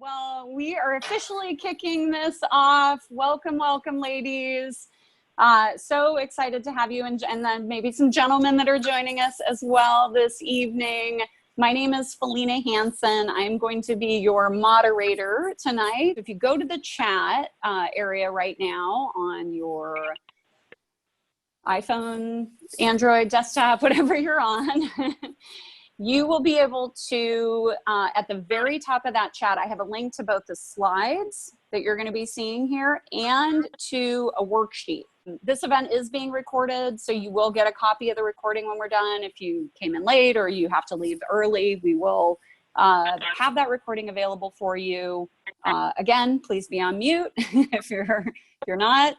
Well, we are officially kicking this off. Welcome, welcome, ladies. So excited to have you, and then maybe some gentlemen that are joining us as well this evening. My name is Felina Hansen. I'm going to be your moderator tonight. If you go to the chat area right now on your iPhone, Android, desktop, whatever you're on, you will be able to, at the very top of that chat, I have a link to both the slides that you're going to be seeing here and to a worksheet. This event is being recorded, so you will get a copy of the recording when we're done. If you came in late or you have to leave early, we will have that recording available for you. Again, please be on mute if you're not.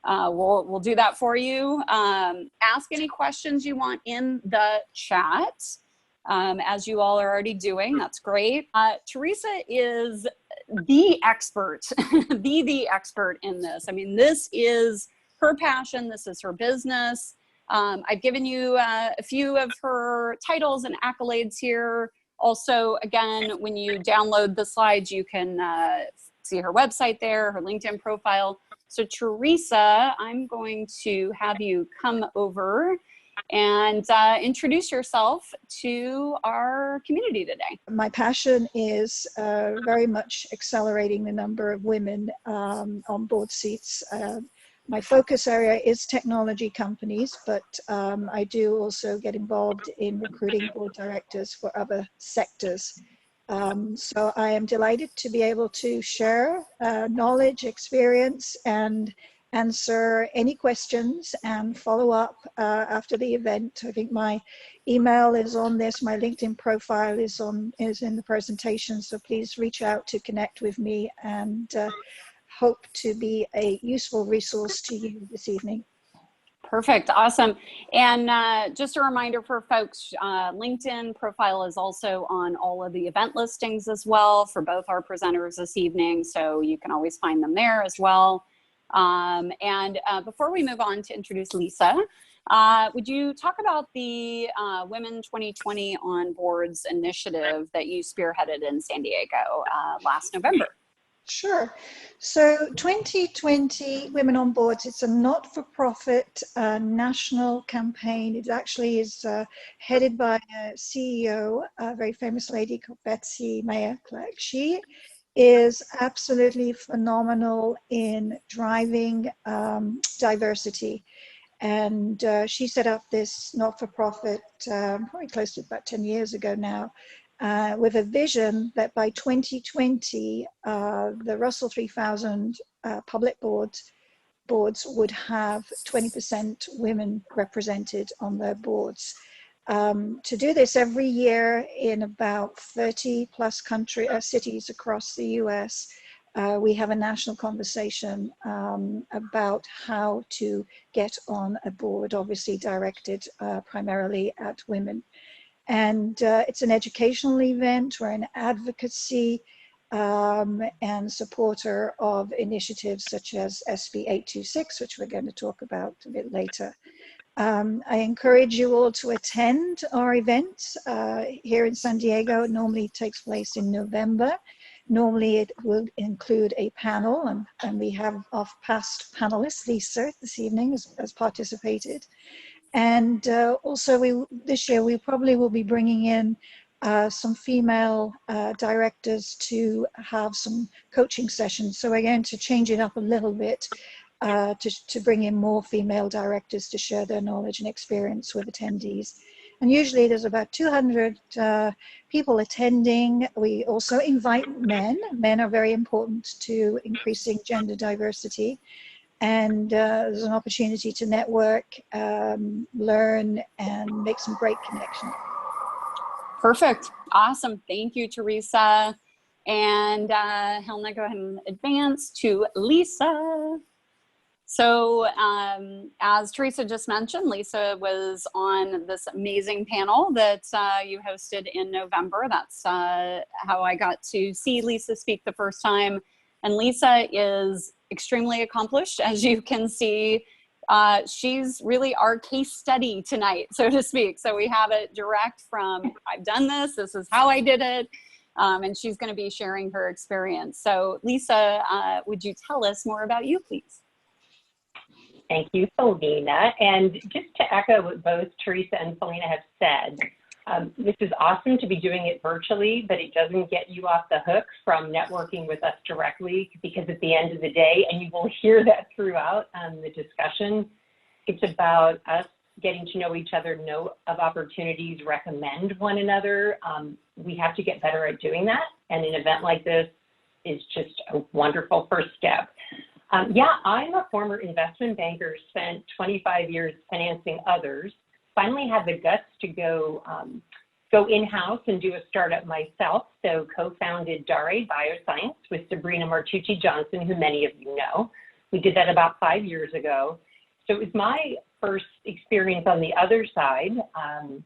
We'll do that for you. Ask any questions you want in the chat. As you all are already doing, that's great. Teresa is the expert, the expert in this. I mean, this is her passion. This is her business. I've given you a few of her titles and accolades here. Also, again, when you download the slides, you can see her website there, her LinkedIn profile. So Teresa, I'm going to have you come over and introduce yourself to our community today. My passion is very much accelerating the number of women on board seats. My focus area is technology companies, but I do also get involved in recruiting board directors for other sectors. So I am delighted to be able to share knowledge, experience, and answer any questions and follow up after the event. I think my email is on this, my LinkedIn profile is in the presentation, so please reach out to connect with me, and hope to be a useful resource to you this evening. Perfect, awesome. And just a reminder for folks, LinkedIn profile is also on all of the event listings as well for both our presenters this evening, so you can always find them there as well. Before we move on to introduce Lisa, would you talk about the Women 2020 on Boards initiative that you spearheaded in San Diego last November? Sure. So 2020 Women on Boards, it's a not-for-profit national campaign. It actually is headed by a CEO, a very famous lady called Betsy Mayer-Clark. She is absolutely phenomenal in driving diversity. And she set up this not-for-profit probably close to about 10 years ago now, with a vision that by 2020, the Russell 3000 public boards would have 20% women represented on their boards. To do this every year in about 30 plus cities across the US, we have a national conversation about how to get on a board, obviously directed primarily at women. And it's an educational event. We're an advocacy and supporter of initiatives such as SB 826, which we're going to talk about a bit later. I encourage you all to attend our event here in San Diego. It normally takes place in November. Normally it will include a panel, and we have our past panelist, Lisa, this evening has participated. And also this year we probably will be bringing in some female directors to have some coaching sessions. So we're going to change it up a little bit to bring in more female directors to share their knowledge and experience with attendees. And usually there's about 200 people attending. We also invite men. Men are very important to increasing gender diversity. And there's an opportunity to network, learn, and make some great connections. Perfect. Awesome. Thank you, Teresa. And Helena, go ahead and advance to Lisa. So as Teresa just mentioned, Lisa was on this amazing panel that you hosted in November. That's how I got to see Lisa speak the first time. And Lisa is extremely accomplished, as you can see. She's really our case study tonight, so to speak. So we have it direct from, I've done this, this is how I did it. and she's going to be sharing her experience. So Lisa, would you tell us more about you, please? Thank you, Selena. And just to echo what both Teresa and Selena have said, this is awesome to be doing it virtually, but it doesn't get you off the hook from networking with us directly, because at the end of the day, and you will hear that throughout the discussion, it's about us getting to know each other, know of opportunities, recommend one another. We have to get better at doing that. And an event like this is just a wonderful first step. Yeah, I'm a former investment banker, spent 25 years financing others, finally had the guts to go in-house and do a startup myself. So co-founded Daré Bioscience with Sabrina Martucci-Johnson, who many of you know. We did that about 5 years ago. So it was my first experience on the other side,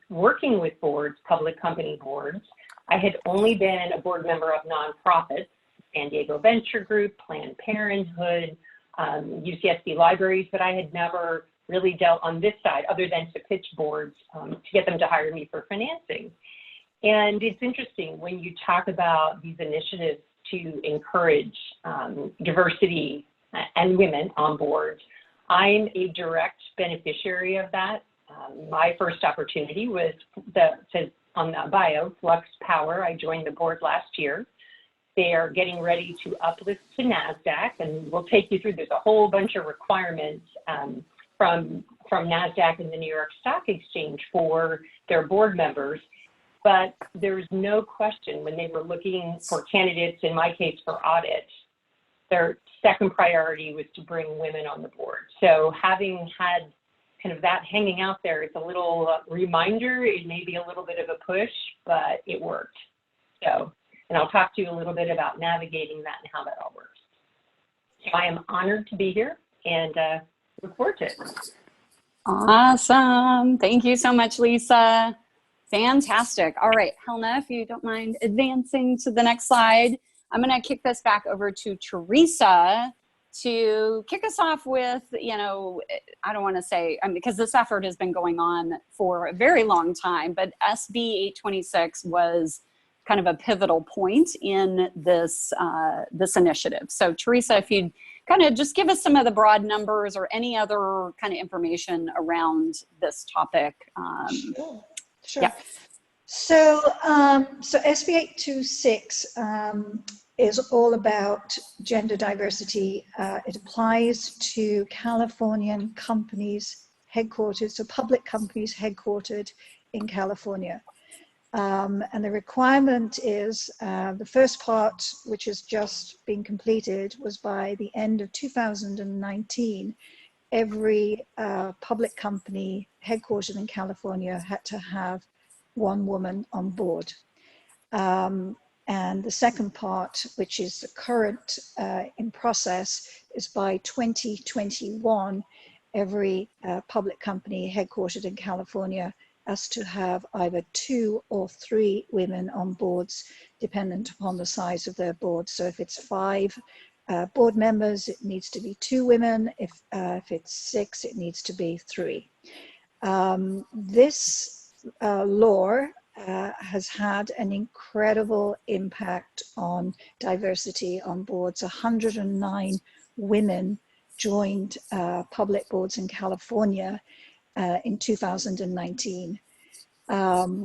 working with boards, public company boards. I had only been a board member of nonprofits, San Diego Venture Group, Planned Parenthood, UCSD Libraries, but I had never really dealt on this side other than to pitch boards to get them to hire me for financing. And it's interesting when you talk about these initiatives to encourage diversity and women on boards. I'm a direct beneficiary of that. My first opportunity was on the bio, Flux Power. I joined the board last year. They are getting ready to uplist to NASDAQ, and we'll take you through, there's a whole bunch of requirements from NASDAQ and the New York Stock Exchange for their board members. But there's no question when they were looking for candidates, in my case for audit, their second priority was to bring women on the board. So having had kind of that hanging out there, it's a little reminder. It may be a little bit of a push, but it worked. So, and I'll talk to you a little bit about navigating that and how that all works. So I am honored to be here and look forward to it. Awesome. Thank you so much, Lisa. Fantastic. All right, Helena, if you don't mind advancing to the next slide, I'm going to kick this back over to Teresa to kick us off with, you know, I don't want to say, because this effort has been going on for a very long time, but SB 826 was kind of a pivotal point in this, this initiative. So Teresa, if you'd kind of just give us some of the broad numbers or any other kind of information around this topic. Sure. Yeah. So, so SB 826 is all about gender diversity. It applies to Californian companies headquartered, so public companies headquartered in California. And the requirement is the first part, which has just been completed, was by the end of 2019. Every public company headquartered in California had to have one woman on board. And the second part, which is the current in process, is by 2021, every public company headquartered in California has to have either 2 or 3 women on boards, dependent upon the size of their board. So if it's 5 board members, it needs to be 2 women. If it's 6, it needs to be 3. This law has had an incredible impact on diversity on boards. 109 women joined public boards in California in 2019.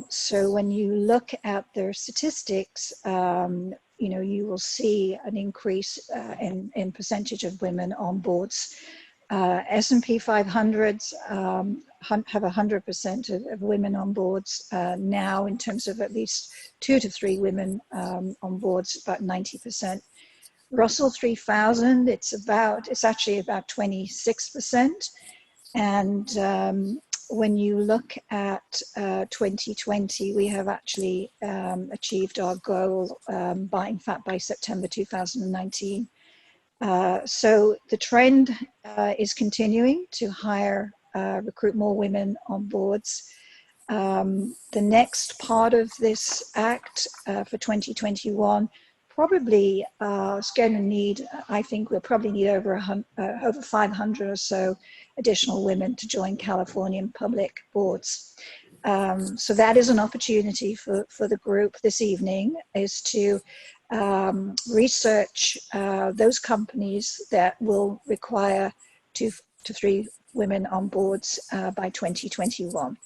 So when you look at their statistics, you know, you will see an increase in percentage of women on boards. S&P 500s have 100% of women on boards now, in terms of at least 2 to 3 women on boards, about 90%. Russell 3000, it's actually about 26%. And when you look at 2020, we have actually achieved our goal by September 2019. So the trend is continuing to recruit more women on boards. The next part of this act for 2021 probably is going to need, I think we'll probably need over 500 or so additional women to join Californian public boards. So that is an opportunity for the group this evening, is to research those companies that will require 2 to 3 women on boards by 2021.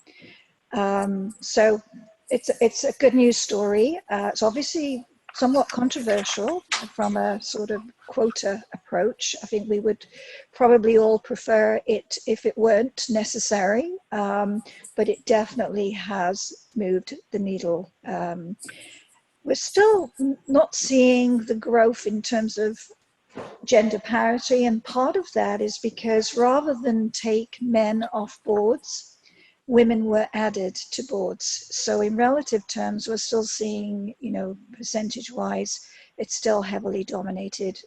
So it's a good news story. It's obviously somewhat controversial from a sort of quota approach. I think we would probably all prefer it if it weren't necessary, but it definitely has moved the needle. We're still not seeing the growth in terms of gender parity, and part of that is because rather than take men off boards, women were added to boards. So in relative terms, we're still seeing, you know, percentage-wise, it's still heavily dominated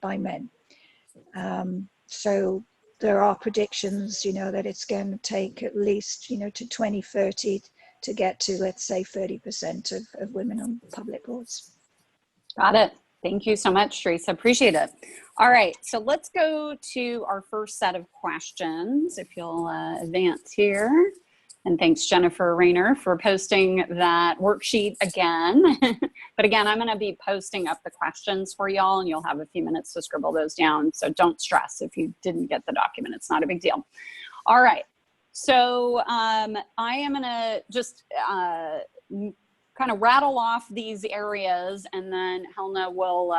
by men. So there are predictions, you know, that it's going to take at least, you know, to 2030 to get to, let's say, 30% of women on public boards. Got it. Thank you so much, Teresa. Appreciate it. All right, so let's go to our first set of questions, if you'll advance here. And thanks, Jennifer Rayner, for posting that worksheet again. But again, I'm going to be posting up the questions for y'all, and you'll have a few minutes to scribble those down. So don't stress if you didn't get the document. It's not a big deal. All right. So I am going to just kind of rattle off these areas, and then Helena will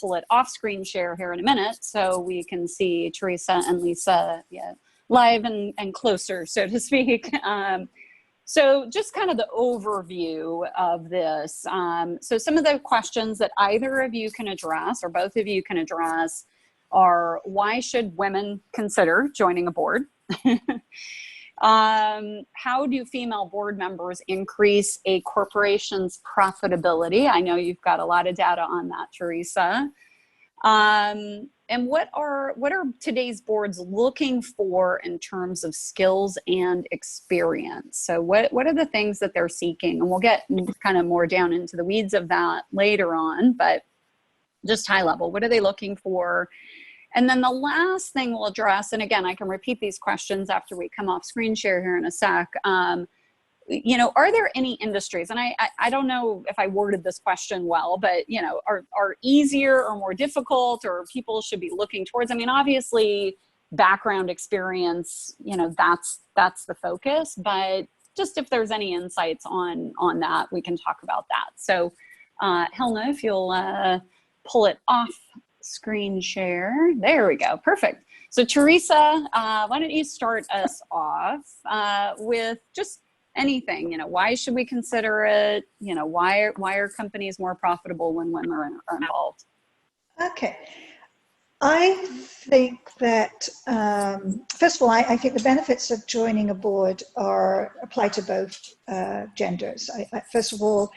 pull it off screen share here in a minute so we can see Teresa and Lisa live and closer, so to speak. So just kind of the overview of this. So some of the questions that either of you can address or both of you can address are, why should women consider joining a board? How do female board members increase a corporation's profitability? I know you've got a lot of data on that, Teresa. And what are today's boards looking for in terms of skills and experience? So what are the things that they're seeking? And we'll get kind of more down into the weeds of that later on, but just high level, what are they looking for? And then the last thing we'll address, and again, I can repeat these questions after we come off screen share here in a sec. You know, are there any industries, and I don't know if I worded this question well, but, you know, are easier or more difficult, or people should be looking towards? I mean, obviously background experience, you know, that's the focus, but just if there's any insights on that, we can talk about that. So Helena, if you'll pull it off screen share. There we go. Perfect. So Teresa, why don't you start us off with just anything, you know, why should we consider it? You know, why are companies more profitable when women are involved? Okay. I think that, first of all, I think the benefits of joining a board apply to both genders. First of all,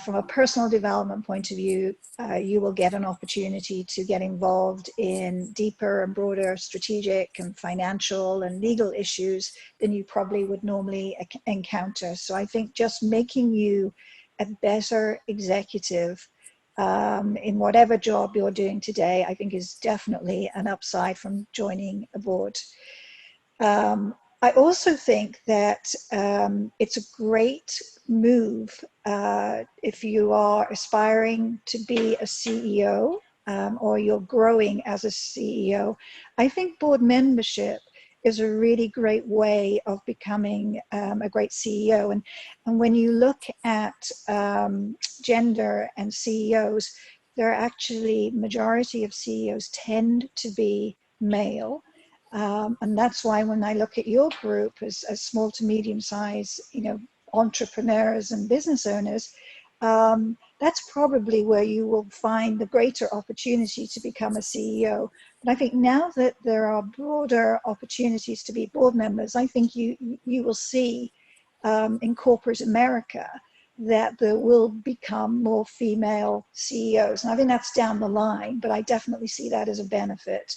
from a personal development point of view, you will get an opportunity to get involved in deeper and broader strategic and financial and legal issues than you probably would normally encounter. So I think just making you a better executive in whatever job you're doing today, I think is definitely an upside from joining a board. I also think that it's a great move if you are aspiring to be a CEO or you're growing as a CEO. I think board membership is a really great way of becoming a great CEO. And when you look at gender and CEOs, there are actually, majority of CEOs tend to be male. And that's why when I look at your group as small to medium size, you know, entrepreneurs and business owners, that's probably where you will find the greater opportunity to become a CEO. But I think now that there are broader opportunities to be board members, I think you will see in corporate America that there will become more female CEOs. And I think that's down the line, but I definitely see that as a benefit.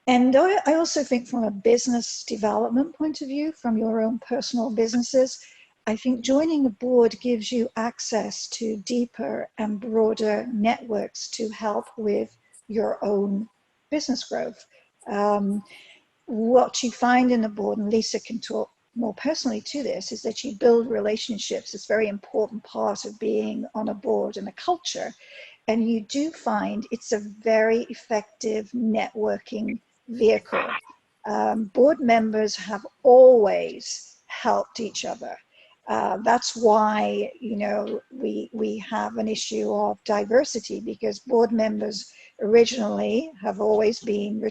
And I also think from a business development point of view, from your own personal businesses, I think joining a board gives you access to deeper and broader networks to help with your own business growth. What you find in the board, and Lisa can talk more personally to this is that you build relationships. It's a very important part of being on a board and a culture. And you do find it's a very effective networking vehicle. Board members have always helped each other. That's why, you know, we have an issue of diversity, because board members originally have always been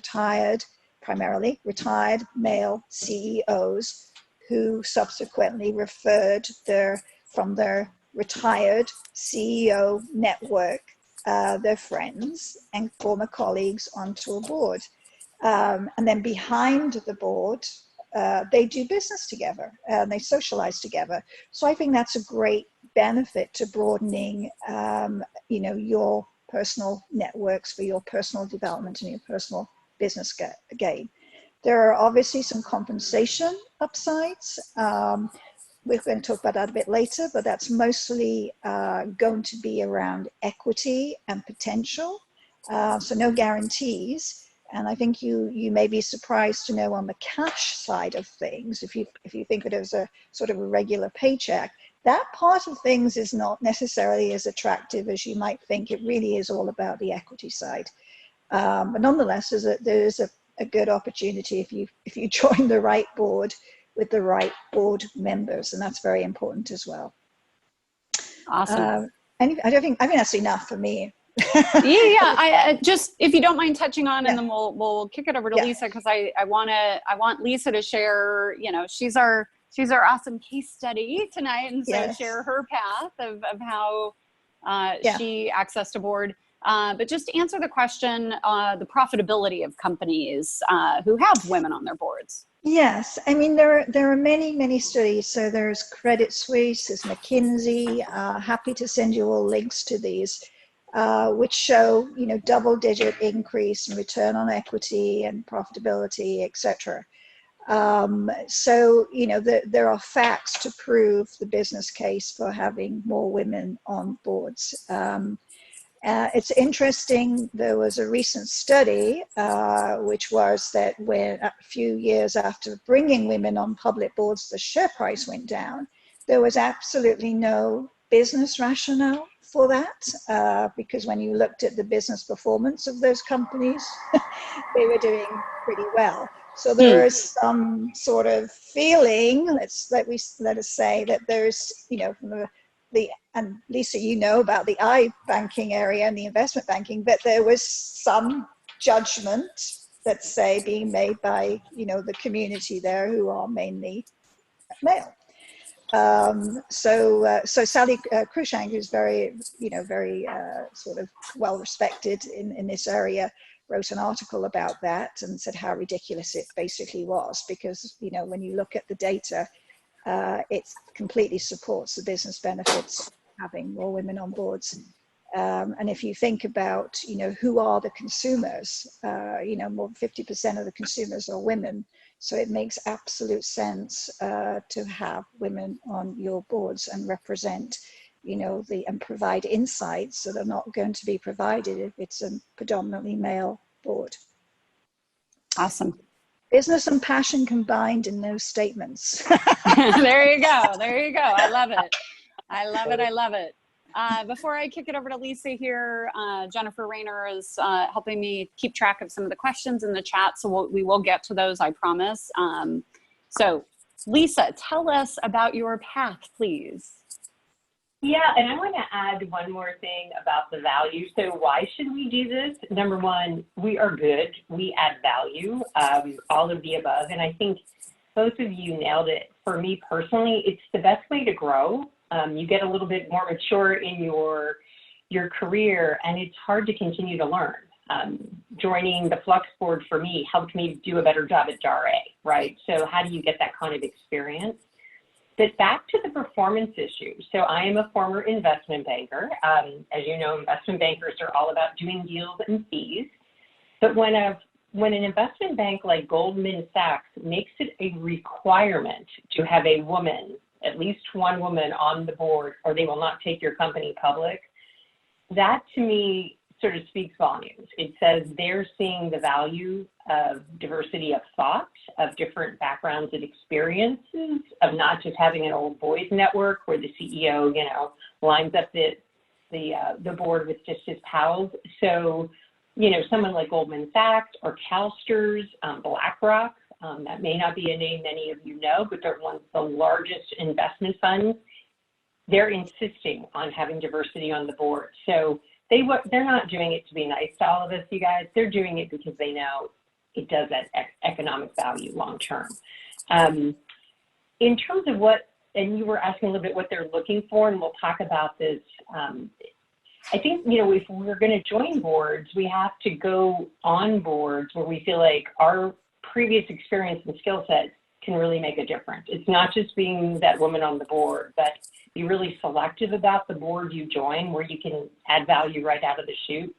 primarily retired male CEOs who subsequently referred from their retired CEO network, their friends and former colleagues onto a board. And then behind the board, they do business together and they socialize together. So I think that's a great benefit to broadening, you know, your personal networks for your personal development and your personal business gain. There are obviously some compensation upsides. We're going to talk about that a bit later, but that's mostly going to be around equity and potential. So no guarantees. And I think you may be surprised to know on the cash side of things, if you think of it as a sort of a regular paycheck, that part of things is not necessarily as attractive as you might think. It really is all about the equity side. But nonetheless, there is a good opportunity if you join the right board with the right board members, and that's very important as well. Awesome. And I think that's enough for me. Yeah. I just, if you don't mind touching on, and then we'll kick it over to Yeah. Lisa, because I want Lisa to share. You know, she's our awesome case study tonight, and so Yes. share her path of how she accessed a board. But just to answer the question, the profitability of companies who have women on their boards. Yes, I mean there are many studies. So there's Credit Suisse, there's McKinsey. Happy to send you all links to these, which show, you know, double-digit increase in return on equity and profitability, etc. So, you know, there are facts to prove the business case for having more women on boards. It's interesting, there was a recent study, which was that when a few years after bringing women on public boards, the share price went down. There was absolutely no business rationale for that, because when you looked at the business performance of those companies, they were doing pretty well. So there is some sort of feeling, let us say that there's, you know, from and Lisa, you know about the banking area and the investment banking, but there was some judgment, let's say, being made by, you know, the community there, who are mainly male. So Sally Cruikshank, who's very sort of well respected in this area, wrote an article about that and said how ridiculous it basically was, because, you know, when you look at the data, it completely supports the business benefits of having more women on boards. And if you think about, you know, who are the consumers, you know, more than 50% of the consumers are women. So it makes absolute sense to have women on your boards and represent, you know, and provide insights that are not going to be provided if it's a predominantly male board. Awesome. Business and passion combined in those statements. There you go. There you go. I love it. I love it. I love it. Before I kick it over to Lisa here, Jennifer Rayner is helping me keep track of some of the questions in the chat. So we will get to those, I promise. So Lisa, tell us about your path, please. Yeah, and I want to add one more thing about the value. So why should we do this? Number one, we are good. We add value, all of the above. And I think both of you nailed it. For me personally, it's the best way to grow. You get a little bit more mature in your career, and it's hard to continue to learn. Joining the Flux board for me helped me do a better job at Daré, right? So how do you get that kind of experience? But back to the performance issue. So I am a former investment banker. As you know, investment bankers are all about doing deals and fees. But when an investment bank like Goldman Sachs makes it a requirement to have a woman, at least one woman on the board, or they will not take your company public, that to me sort of speaks volumes. It says they're seeing the value of diversity of thought, of different backgrounds and experiences, of not just having an old boys network where the CEO, you know, lines up the board with just his pals. So, you know, someone like Goldman Sachs or CalSTRS, BlackRock, that may not be a name many of you know, but they're one of the largest investment funds. They're insisting on having diversity on the board. So they're not doing it to be nice to all of us, you guys. They're doing it because they know it does that economic value long term. In terms of what, and you were asking a little bit what they're looking for, and we'll talk about this. I think, you know, if we're going to join boards, we have to go on boards where we feel like our previous experience and skill sets can really make a difference. It's not just being that woman on the board, but be really selective about the board you join where you can add value right out of the chute.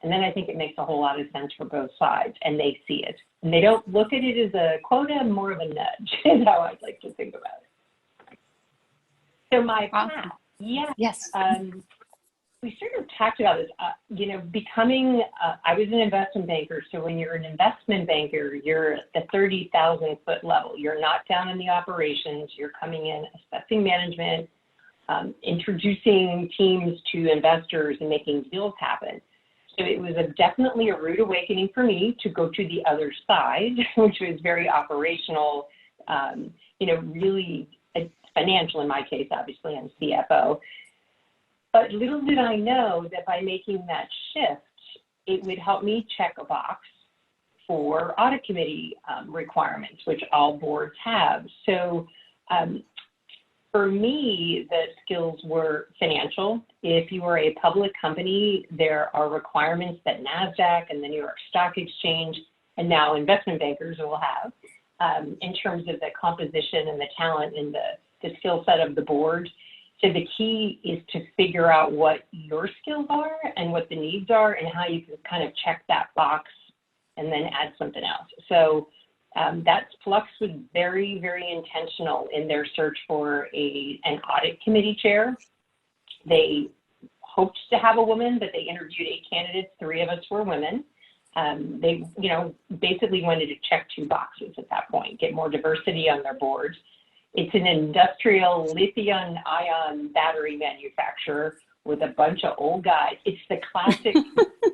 And then I think it makes a whole lot of sense for both sides, and they see it. And they don't look at it as a quota, more of a nudge is how I'd like to think about it. So my path, yes. We sort of talked about this, you know, becoming, I was an investment banker. So when you're an investment banker, you're at the 30,000 foot level. You're not down in the operations. You're coming in, assessing management, introducing teams to investors and making deals happen. So it was definitely a rude awakening for me to go to the other side, which was very operational, you know, really financial in my case. Obviously, I'm CFO. But little did I know that by making that shift, it would help me check a box for audit committee requirements, which all boards have. So for me, the skills were financial. If you are a public company, there are requirements that NASDAQ and the New York Stock Exchange and now investment bankers will have in terms of the composition and the talent and the skill set of the board. So the key is to figure out what your skills are and what the needs are and how you can kind of check that box and then add something else. So that Flux was very, very intentional in their search for an audit committee chair. They hoped to have a woman, but they interviewed 8 candidates. 3 of us were women. They, you know, basically wanted to check 2 boxes at that point, get more diversity on their board. It's an industrial lithium-ion battery manufacturer with a bunch of old guys. It's the classic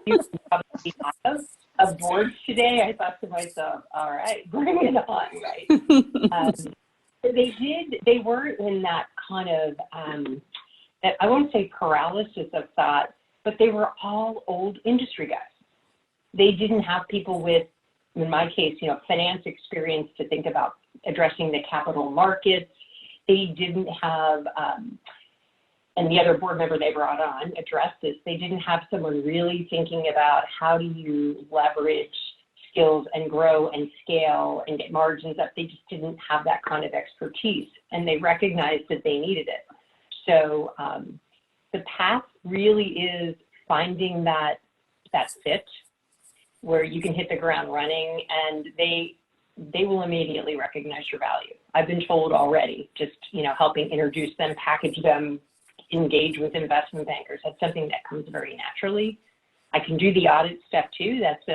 you can probably have of boards today. I thought to myself, all right, bring it on, right? They weren't in that kind of, that I won't say paralysis of thought, but they were all old industry guys. They didn't have people with, in my case, you know, finance experience to think about addressing the capital markets. They didn't have, and the other board member they brought on addressed this, they didn't have someone really thinking about how do you leverage skills and grow and scale and get margins up. They just didn't have that kind of expertise, and they recognized that they needed it. So the path really is finding that fit where you can hit the ground running, and they will immediately recognize your value. I've been told already, just, you know, helping introduce them, package them, engage with investment bankers. That's something that comes very naturally. I can do the audit stuff too. That's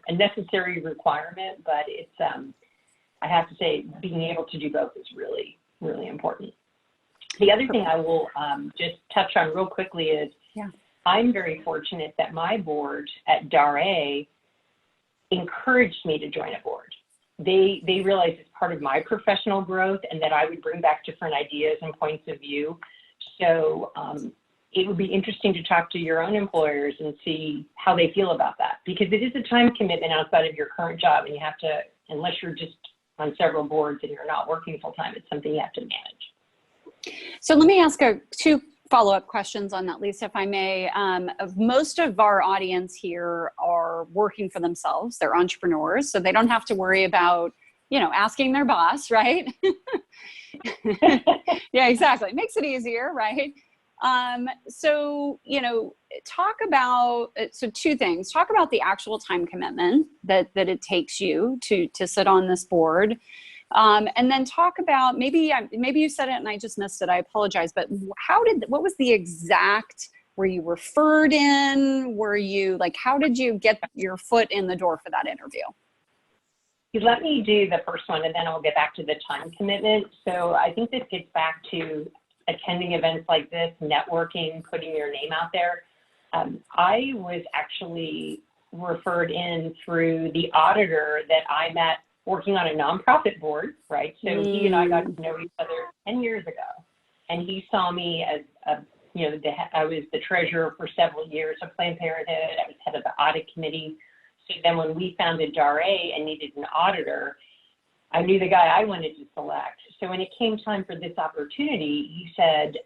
a necessary requirement, but it's, I have to say, being able to do both is really, really important. The other thing I will just touch on real quickly is I'm very fortunate that my board at Daré encouraged me to join a board. They realized it's part of my professional growth and that I would bring back different ideas and points of view. So it would be interesting to talk to your own employers and see how they feel about that, because it is a time commitment outside of your current job, and you have to, unless you're just on several boards and you're not working full time, it's something you have to manage. So let me ask 2 follow-up questions on that, Lisa, if I may. Most of our audience here are working for themselves. They're entrepreneurs, so they don't have to worry about, you know, asking their boss, right? Yeah, exactly. It makes it easier, right? So, you know, talk about, so 2 things. Talk about the actual time commitment that it takes you to sit on this board. And then talk about, maybe you said it and I just missed it, I apologize, but what was the exact Were you referred in? Were you like, how did you get your foot in the door for that interview? You let me do the first one, and then I'll get back to the time commitment. So I think this gets back to attending events like this, networking, putting your name out there. I was actually referred in through the auditor that I met working on a nonprofit board, right? So he and I got to know each other 10 years ago. And he saw me as, I was the treasurer for several years of Planned Parenthood. I was head of the audit committee. So then when we founded Daré and needed an auditor, I knew the guy I wanted to select. So when it came time for this opportunity, he said,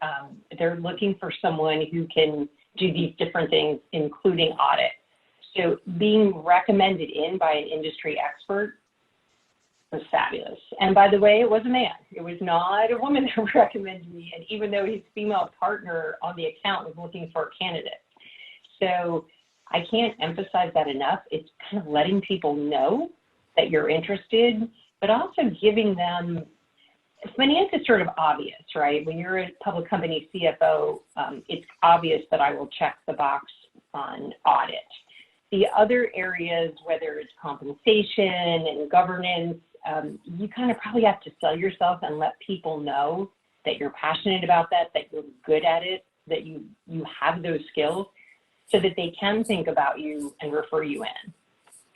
they're looking for someone who can do these different things, including audit. So being recommended in by an industry expert was fabulous. And by the way, it was a man. It was not a woman who recommended me. And even though his female partner on the account was looking for a candidate. So I can't emphasize that enough. It's kind of letting people know that you're interested, but also giving them, finance is sort of obvious, right? When you're a public company CFO, it's obvious that I will check the box on audit. The other areas, whether it's compensation and governance, you kind of probably have to sell yourself and let people know that you're passionate about that you're good at it, that you have those skills so that they can think about you and refer you in.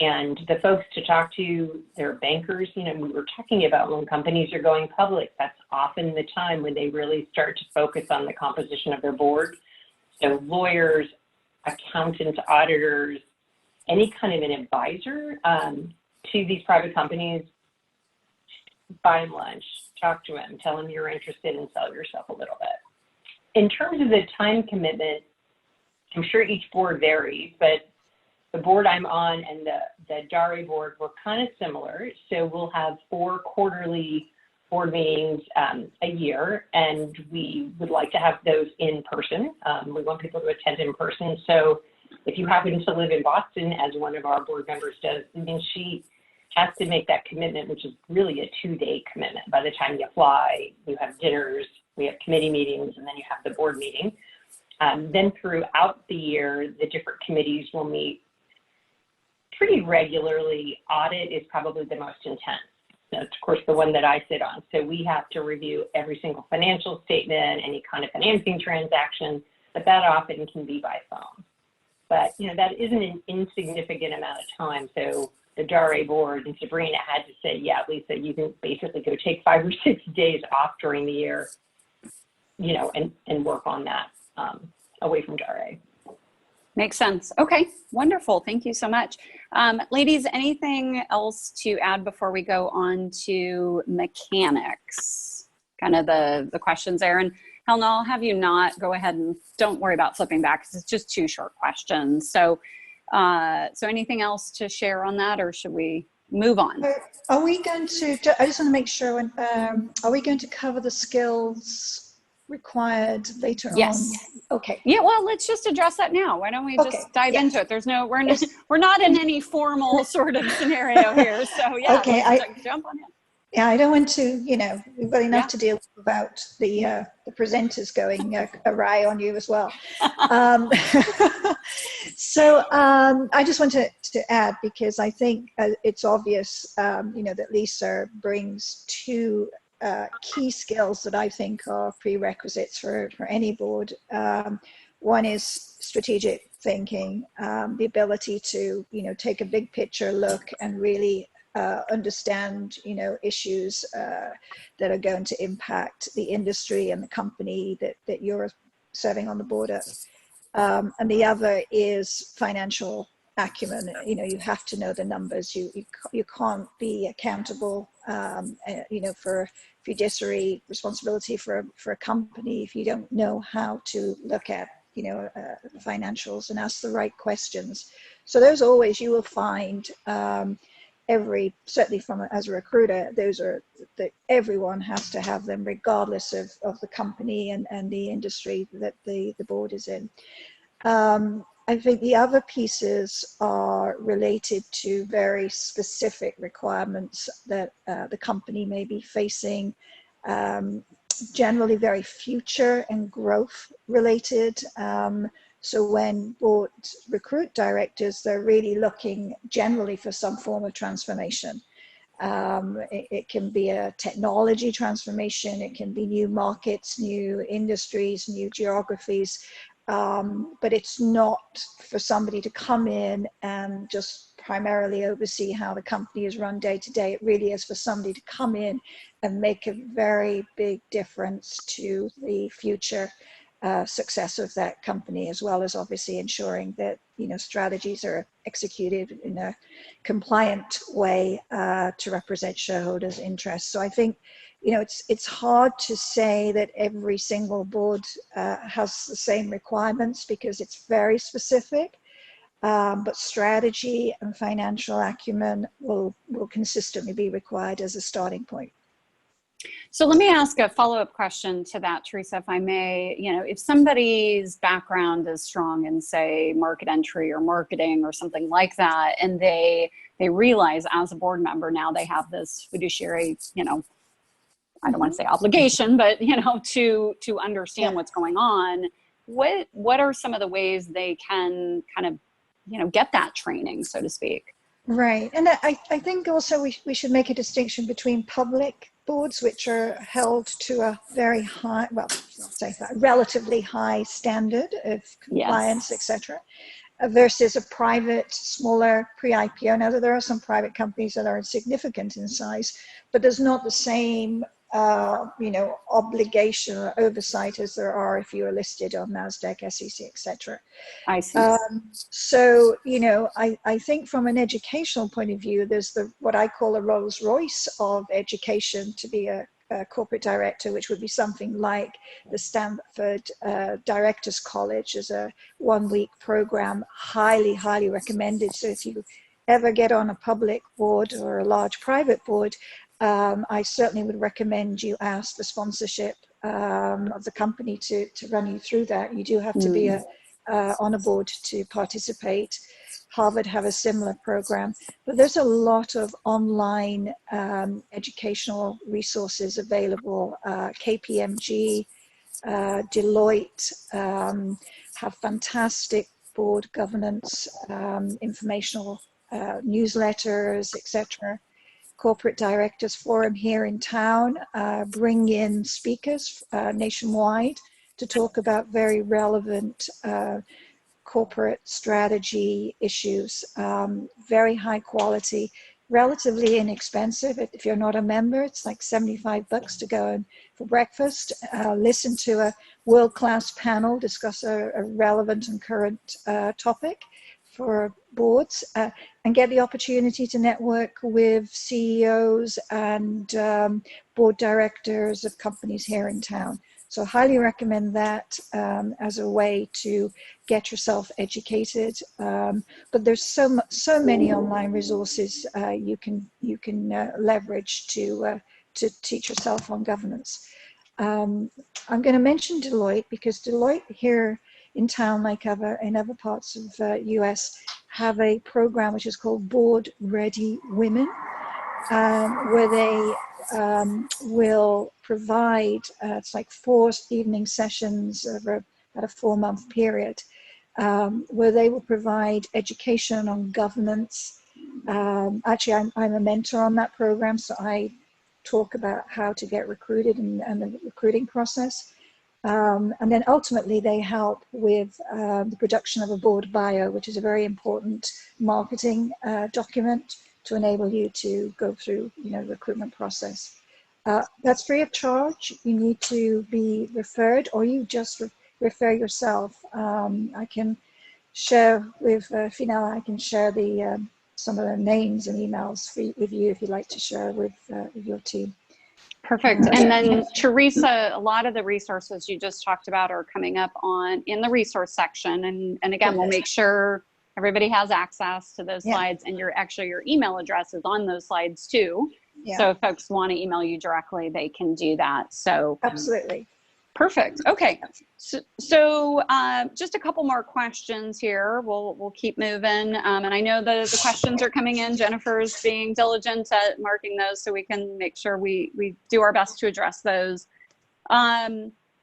And the folks to talk to, they're bankers. We were talking about when companies are going public, that's often the time when they really start to focus on the composition of their board. So lawyers, accountants, auditors, any kind of an advisor to these private companies, buy them lunch, talk to them, tell them you're interested and sell yourself a little bit. In terms of the time commitment, I'm sure each board varies, but the board I'm on and the Daré board were kind of similar. So we'll have 4 quarterly board meetings a year, and we would like to have those in person. We want people to attend in person. So if you happen to live in Boston, as one of our board members does, then she has to make that commitment, which is really a 2-day commitment. By the time you fly, you have dinners, we have committee meetings, and then you have the board meeting. Then throughout the year, the different committees will meet pretty regularly. Audit is probably the most intense. That's, of course, the one that I sit on. So we have to review every single financial statement, any kind of financing transaction, but that often can be by phone. But, that isn't an insignificant amount of time. So the Daré board and Sabrina had to say, yeah, Lisa, you can basically go take 5 or 6 days off during the year, and work on that away from Daré. Makes sense. Okay, wonderful. Thank you so much. Ladies, anything else to add before we go on to mechanics? Kind of the questions there. And Helena, I'll have you not go ahead and don't worry about flipping back because it's just 2 short questions. So, so anything else to share on that, or should we move on? Are we going to, I just want to make sure, are we going to cover the skills required later Yes. on? Okay. Yeah, well, let's just address that now. Why don't we just dive into it? There's no, we're not in any formal sort of scenario here. So yeah, okay, let's jump on in. Yeah, I don't want to, we've got enough to deal with without the presenters going awry on you as well. So I just want to add, because I think it's obvious, that Lisa brings 2 key skills that I think are prerequisites for any board. One is strategic thinking, the ability to, take a big picture look and really understand, issues that are going to impact the industry and the company that you're serving on the board of. And the other is financial acumen. You have to know the numbers. You can't be accountable, for fiduciary responsibility for a company if you don't know how to look at, the financials and ask the right questions. So those always, you will find certainly as a recruiter, those are that everyone has to have them regardless of the company and the industry that the board is in. I think the other pieces are related to very specific requirements that the company may be facing, generally very future and growth related, So when boards recruit directors, they're really looking generally for some form of transformation. It can be a technology transformation, it can be new markets, new industries, new geographies, but it's not for somebody to come in and just primarily oversee how the company is run day to day. It really is for somebody to come in and make a very big difference to the future success of that company, as well as obviously ensuring that, you know, strategies are executed in a compliant way to represent shareholders' interests. So I think, you know, it's hard to say that every single board has the same requirements because it's very specific. But strategy and financial acumen will consistently be required as a starting point. So let me ask a follow-up question to that, Teresa, if I may. You know, if somebody's background is strong in, say, market entry or marketing or something like that, and they realize as a board member now they have this fiduciary, you know, I don't want to say obligation, but, you know, to understand what's going on, what are some of the ways they can kind of, you know, get that training, so to speak? Right. And I think also we should make a distinction between public boards, which are held to a very high, well, let's say that, relatively high standard of compliance, etc., versus a private, smaller pre-IPO. Now, there are some private companies that are significant in size, but there's not the same you know, obligation or oversight as there are if you are listed on NASDAQ, SEC, etc. I see. So, you know, I think from an educational point of view, there's what I call a Rolls Royce of education to be a corporate director, which would be something like the Stanford Directors College as a 1-week program, highly recommended. So if you ever get on a public board or a large private board, I certainly would recommend you ask the sponsorship of the company to run you through that. You do have to be on a board to participate. Harvard have a similar program, but there's a lot of online educational resources available. KPMG, Deloitte have fantastic board governance, informational newsletters, etc. Corporate Directors Forum here in town bring in speakers nationwide to talk about very relevant corporate strategy issues, very high quality, relatively inexpensive. If you're not a member, it's like $75 to go in for breakfast, listen to a world-class panel, discuss a relevant and current topic for boards, and get the opportunity to network with CEOs and board directors of companies here in town. So highly recommend that as a way to get yourself educated. But there's so many online resources you can leverage to teach yourself on governance. I'm going to mention Deloitte because Deloitte here in town, like in other parts of US, have a program which is called Board Ready Women, where they will provide, it's like 4 evening sessions over about a 4-month period, where they will provide education on governance. Actually, I'm a mentor on that program, so I talk about how to get recruited and the recruiting process. And then ultimately they help with the production of a board bio, which is a very important marketing document to enable you to go through, you know, the recruitment process. That's free of charge. You need to be referred, or you just refer yourself. I can share with Finella, I can share the some of the names and emails with you if you'd like to share with your team. Perfect. And then Teresa, a lot of the resources you just talked about are coming up in the resource section. And again, we'll make sure everybody has access to those slides, and your email address is on those slides too. So if folks want to email you directly, they can do that. So absolutely. Perfect. Okay. So just a couple more questions here. We'll keep moving. And I know the questions are coming in. Jennifer's being diligent at marking those so we can make sure we do our best to address those.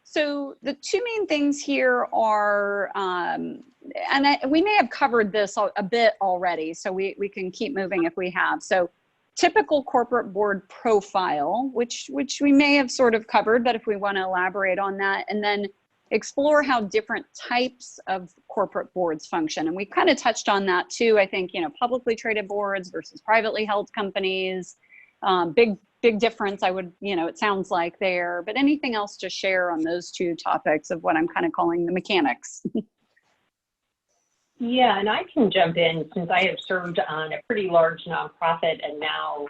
So the two main things here are, we may have covered this a bit already, so we can keep moving if we have. So typical corporate board profile, which we may have sort of covered, but if we want to elaborate on that, and then explore how different types of corporate boards function. And we kind of touched on that too. I think, publicly traded boards versus privately held companies, big difference, it sounds like there, but anything else to share on those two topics of what I'm kind of calling the mechanics? Yeah, and I can jump in since I have served on a pretty large nonprofit and now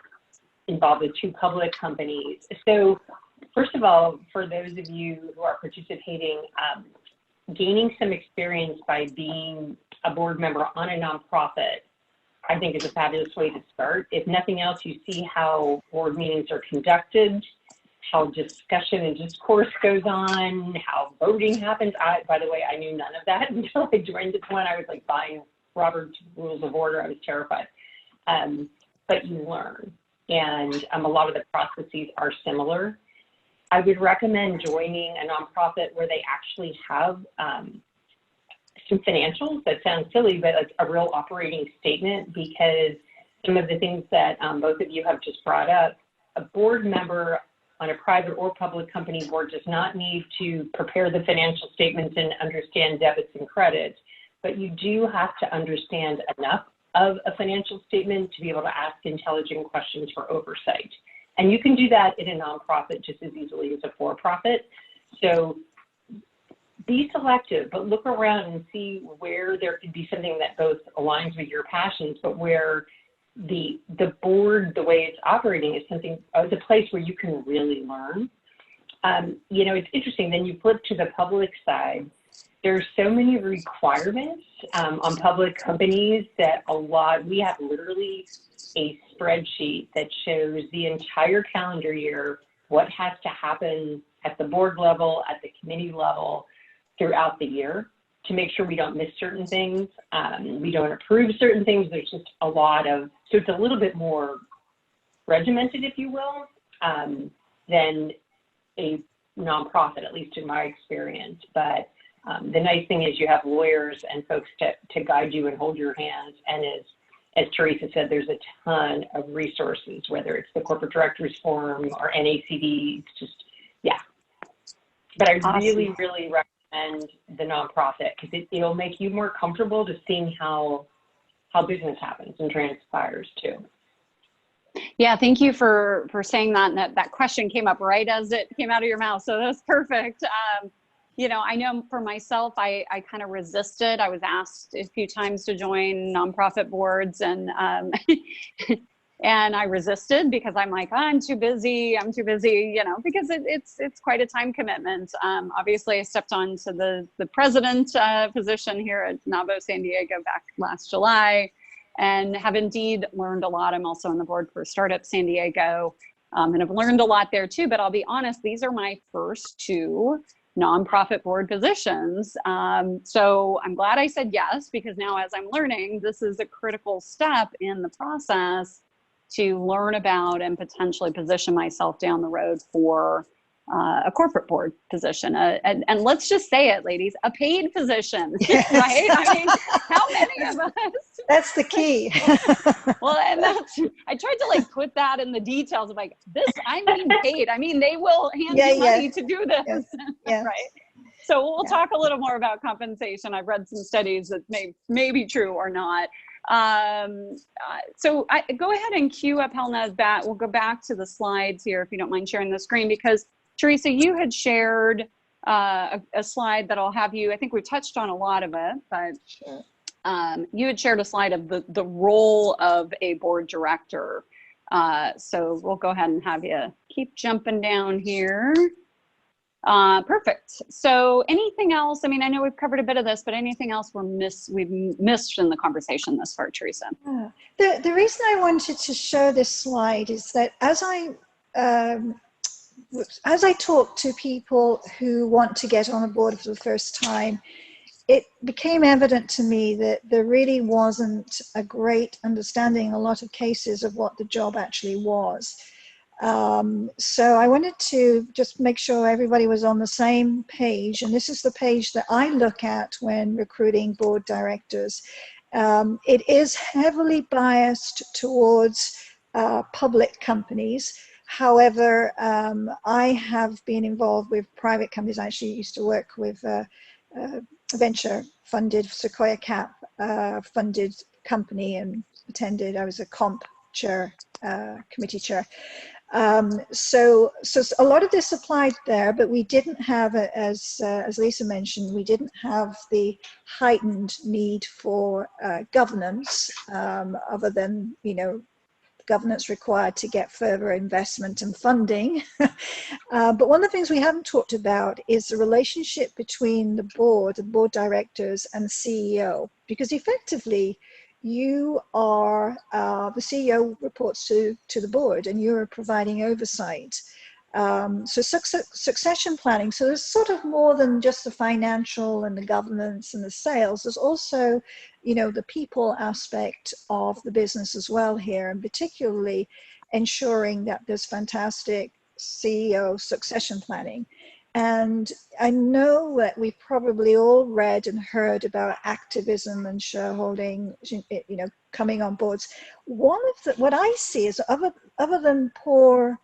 involved with two public companies. So first of all, for those of you who are participating, gaining some experience by being a board member on a nonprofit, I think is a fabulous way to start. If nothing else, you see how board meetings are conducted, how discussion and discourse goes on, how voting happens. By the way, I knew none of that until I joined this one. I was like buying Robert's Rules of Order. I was terrified. But you learn, and a lot of the processes are similar. I would recommend joining a nonprofit where they actually have some financials. That sounds silly, but like a real operating statement, because some of the things that both of you have just brought up, a board member on a private or public company board does not need to prepare the financial statements and understand debits and credits, but you do have to understand enough of a financial statement to be able to ask intelligent questions for oversight. And you can do that in a nonprofit just as easily as a for-profit. So be selective, but look around and see where there could be something that both aligns with your passions, but where the board, the way it's operating, is a place where you can really learn. It's interesting. Then you flip to the public side. There's so many requirements on public companies that we have literally a spreadsheet that shows the entire calendar year, what has to happen at the board level, at the committee level, throughout the year, to make sure we don't miss certain things. We don't approve certain things. There's just a lot of, so it's a little bit more regimented, if you will, than a nonprofit, at least in my experience. But the nice thing is you have lawyers and folks to guide you and hold your hands. And as Teresa said, there's a ton of resources, whether it's the Corporate Directors Forum or NACD, it's just, yeah. But I Awesome. really, really recommend the nonprofit, because it'll make you more comfortable to seeing how business happens and transpires too. Yeah, thank you for saying that. And that question came up right as it came out of your mouth. So that's perfect. I know for myself, I kind of resisted. I was asked a few times to join nonprofit boards, and and I resisted because I'm like, I'm too busy, because it's quite a time commitment. Obviously, I stepped on to the president position here at NAWBO San Diego back last July, and have indeed learned a lot. I'm also on the board for Startup San Diego, and have learned a lot there too. But I'll be honest, these are my first two nonprofit board positions. So I'm glad I said yes, because now as I'm learning, this is a critical step in the process to learn about and potentially position myself down the road for a corporate board position. And let's just say it, ladies, a paid position, right? I mean, how many of us? That's the key. Well, and I tried to put that in the details of I mean paid. I mean, they will hand you money to do this, right? So we'll talk a little more about compensation. I've read some studies that may be true or not. So go ahead and queue up Helna's back. We'll go back to the slides here, if you don't mind sharing the screen, because Teresa, you had shared a slide that I'll have you, I think we touched on a lot of it, but Sure. You had shared a slide of the role of a board director. So we'll go ahead and have you keep jumping down here. Perfect. So anything else? I mean, I know we've covered a bit of this, but anything else we've missed in the conversation thus far, Teresa? The reason I wanted to show this slide is that as I talk to people who want to get on a board for the first time, it became evident to me that there really wasn't a great understanding in a lot of cases of what the job actually was. So I wanted to just make sure everybody was on the same page. And this is the page that I look at when recruiting board directors. It is heavily biased towards public companies. However, I have been involved with private companies. I actually used to work with a venture-funded Sequoia Cap funded company and attended. I was a comp chair, committee chair. So a lot of this applied there, but we didn't have, as Lisa mentioned, we didn't have the heightened need for governance, other than, you know, governance required to get further investment and funding. But one of the things we haven't talked about is the relationship between the board directors and the CEO, because effectively you are, the CEO reports to the board and you're providing oversight. So succession planning, so there's sort of more than just the financial and the governance and the sales. There's also, you know, the people aspect of the business as well here, and particularly ensuring that there's fantastic CEO succession planning. And I know that we've probably all read and heard about activism and shareholding, you know, coming on boards. One of the, what I see is other than poor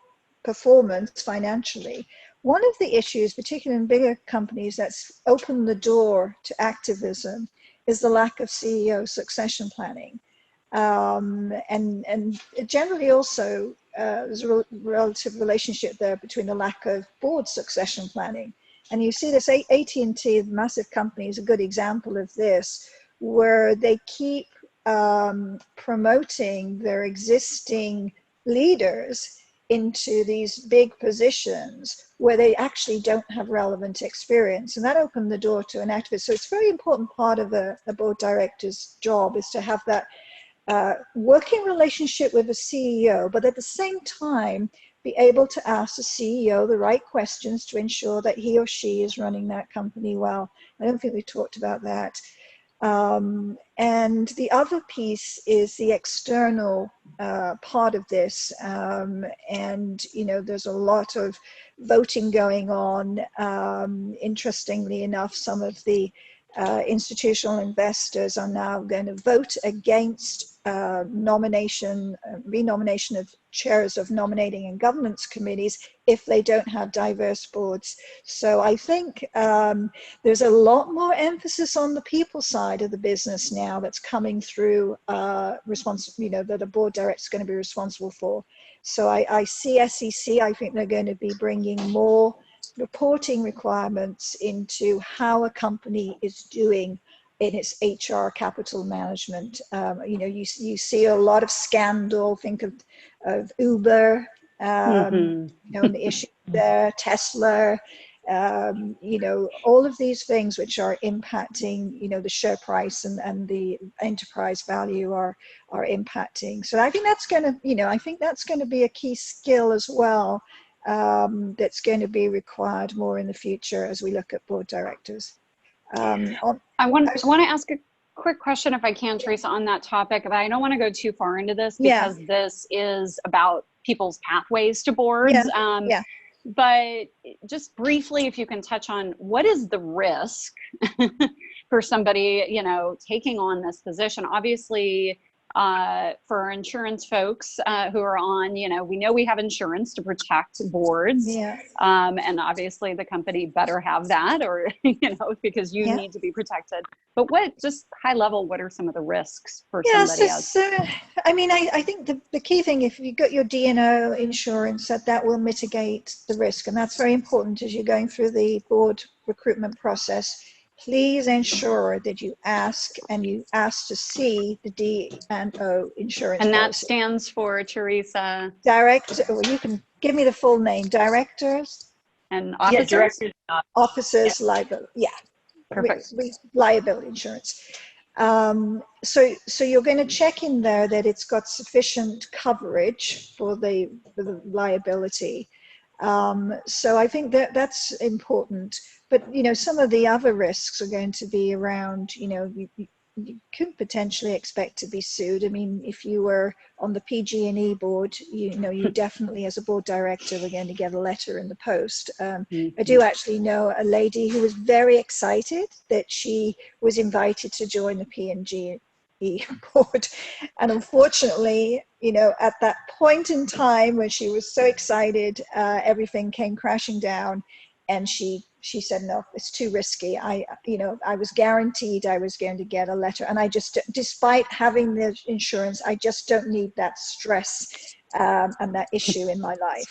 performance financially, one of the issues, particularly in bigger companies, that's opened the door to activism is the lack of CEO succession planning. And generally also there's a relative relationship there between the lack of board succession planning. And you see this, AT&T, the massive company, is a good example of this, where they keep promoting their existing leaders into these big positions where they actually don't have relevant experience. And that opened the door to an activist. So it's a very important part of a board director's job, is to have that working relationship with a CEO, but at the same time, be able to ask the CEO the right questions to ensure that he or she is running that company well. I don't think we talked about that. And the other piece is the external part of this. And, you know, there's a lot of voting going on. Interestingly enough, some of the institutional investors are now going to vote against renomination of chairs of nominating and governance committees if they don't have diverse boards. So I think there's a lot more emphasis on the people side of the business now that's coming through, you know, that a board director is going to be responsible for. So I see SEC, I think they're going to be bringing more reporting requirements into how a company is doing in its HR capital management. You know, you see a lot of scandal. Think of Uber, you know, and the issue there, Tesla, you know, all of these things which are impacting, you know, the share price and the enterprise value are impacting. So I think that's going to, you know, I think that's going to be a key skill as well. That's going to be required more in the future as we look at board directors. I want to ask a quick question, if I can, Teresa, on that topic, but I don't want to go too far into this because this is about people's pathways to boards. But just briefly, if you can touch on what is the risk for somebody, you know, taking on this position. Obviously, for insurance folks who are on, you know we have insurance to protect boards, and obviously the company better have that, or you know, because you need to be protected. But what, just high level, what are some of the risks for somebody else? So I mean, I think the key thing, if you've got your D&O insurance, that will mitigate the risk, and that's very important as you're going through the board recruitment process. Please ensure that you ask to see the D&O insurance. And that policy. stands for, Teresa? Director, well, you can give me the full name. Directors and officers. Yeah, directors. Officers, liability. Yeah, perfect. Liability insurance. So you're going to check in there that it's got sufficient coverage for the liability. So I think that's important. But, you know, some of the other risks are going to be around, you know, you could potentially expect to be sued. I mean, if you were on the PG&E board, you know, you definitely as a board director were going to get a letter in the post. I do actually know a lady who was very excited that she was invited to join the P&G board, and unfortunately, you know, at that point in time when she was so excited, everything came crashing down, and she said, no, it's too risky. You know, I was guaranteed I was going to get a letter, and I just, despite having the insurance, I just don't need that stress and that issue in my life.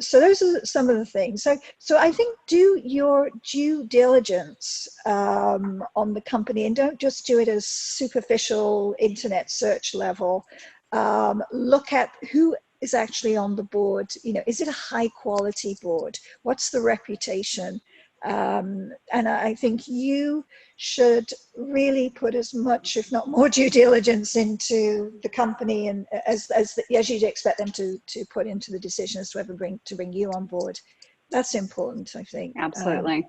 So those are some of the things. So I think do your due diligence on the company, and don't just do it as superficial internet search level. Look at who is actually on the board. You know, is it a high quality board? What's the reputation? And I think you should really put as much, if not more, due diligence into the company, and as you'd expect them to put into the decision as to whether to bring you on board. That's important, I think. Absolutely.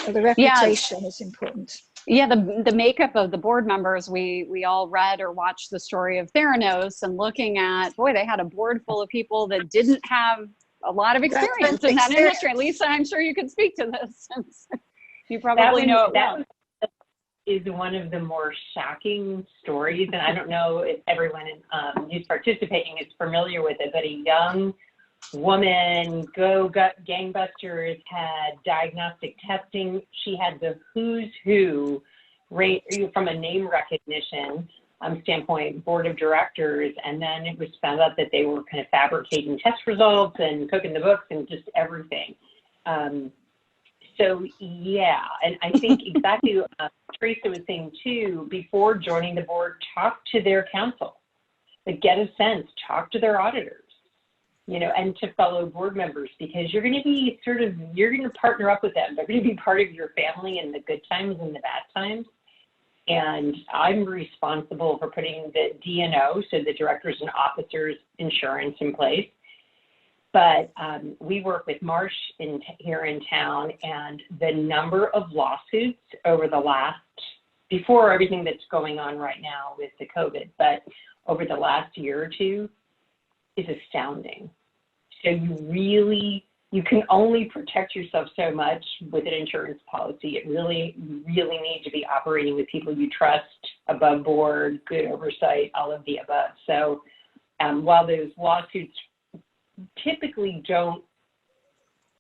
The reputation is important. Yeah, the makeup of the board members, we all read or watched the story of Theranos, and looking at, boy, they had a board full of people that didn't have a lot of experience in that industry. Lisa, I'm sure you could speak to this. You probably know it well. That is one of the more shocking stories, and I don't know if everyone who's participating is familiar with it, but a young woman, gangbusters, had diagnostic testing. She had the who's who rate from a name recognition standpoint, board of directors, and then it was found out that they were kind of fabricating test results and cooking the books and just everything. So yeah, and I think exactly what Teresa was saying too, before joining the board, talk to their counsel, like get a sense, talk to their auditors, you know, and to fellow board members, because you're going to be you're going to partner up with them. They're going to be part of your family in the good times and the bad times. And I'm responsible for putting the D&O, so the directors and officers insurance, in place. But we work with Marsh here in town, and the number of lawsuits over the last, before everything that's going on right now with the COVID, but over the last year or two is astounding. So you can only protect yourself so much with an insurance policy. It really need to be operating with people you trust, above board, good oversight, all of the above. So while those lawsuits typically don't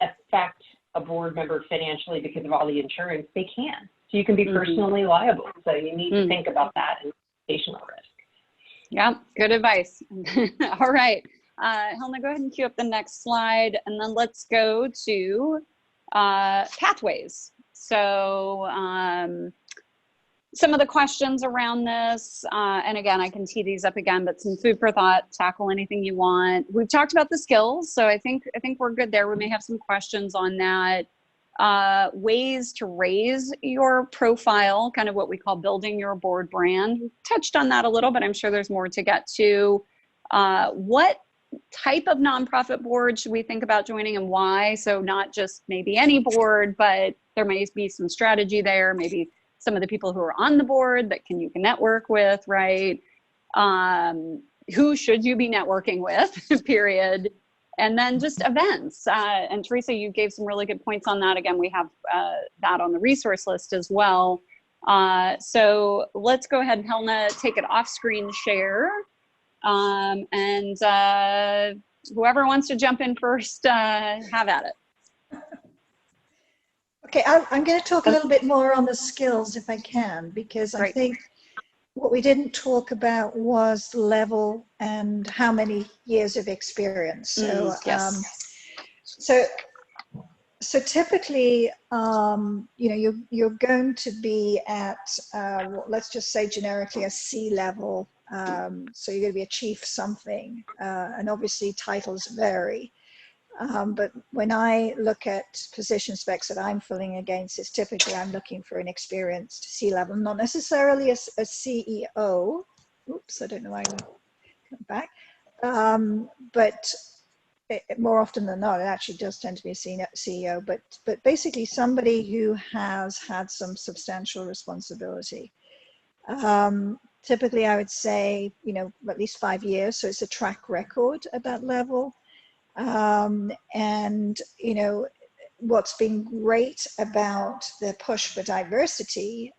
affect a board member financially because of all the insurance, they can. So you can be personally liable. So you need to think about that and reputational risk. Yeah, good advice. All right. Helena, go ahead and cue up the next slide, and then let's go to pathways. So some of the questions around this, and again, I can tee these up again, but some food for thought, tackle anything you want. We've talked about the skills, so I think we're good there. We may have some questions on that. Ways to raise your profile, kind of what we call building your board brand. We touched on that a little, but I'm sure there's more to get to. What type of nonprofit board should we think about joining, and why? So not just maybe any board, but there may be some strategy there, maybe some of the people who are on the board that you can network with, right? Who should you be networking with, period. And then just events. And Teresa, you gave some really good points on that. Again, we have that on the resource list as well. So let's go ahead and Helena, take it off screen share. And whoever wants to jump in first, have at it. Okay, I'm going to talk a little bit more on the skills if I can, because I think what we didn't talk about was the level and how many years of experience. So, so typically, you know, you're going to be at, let's just say generically, a C level. So you're going to be a chief something, and obviously titles vary. But when I look at position specs that I'm filling against, it's typically I'm looking for an experienced C-level, not necessarily a CEO. Oops, I don't know why I come back. But more often than not, it actually does tend to be a CEO. But basically somebody who has had some substantial responsibility. Typically, I would say, you know, at least 5 years. So it's a track record at that level. And, you know, what's been great about the push for diversity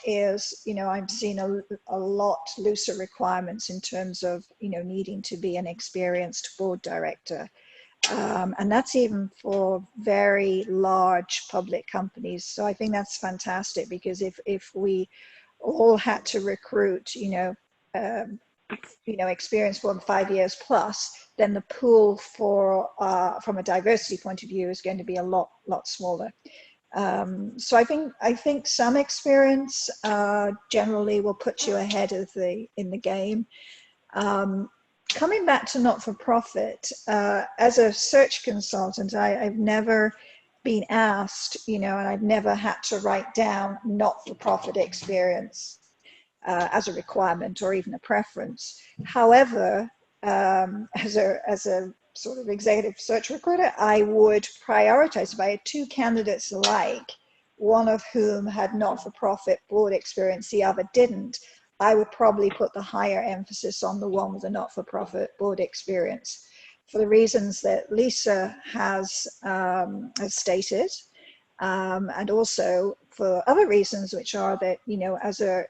is, you know, I'm seeing a lot looser requirements in terms of, you know, needing to be an experienced board director. And that's even for very large public companies. So I think that's fantastic, because if we all had to recruit, you know, experience for 5 years plus, then the pool for from a diversity point of view is going to be a lot smaller. So I think some experience generally will put you ahead of in the game. Coming back to not-for-profit, as a search consultant, I've never been asked, you know, and I've never had to write down not-for-profit experience as a requirement or even a preference. However, as a sort of executive search recruiter, I would prioritize. If I had 2 candidates alike, one of whom had not-for-profit board experience, the other didn't, I would probably put the higher emphasis on the one with the not-for-profit board experience, for the reasons that Lisa has stated, and also for other reasons, which are that, you know, as a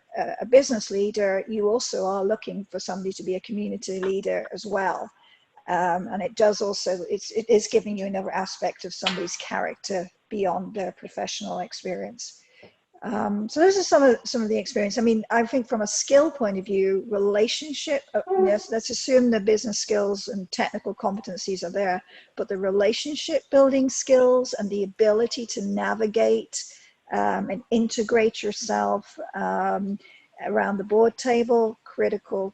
business leader, you also are looking for somebody to be a community leader as well. And it does also, it is giving you another aspect of somebody's character beyond their professional experience. So those are some of the experience. I mean, I think from a skill point of view, relationship, yes, let's assume the business skills and technical competencies are there, but the relationship building skills and the ability to navigate and integrate yourself around the board table, critical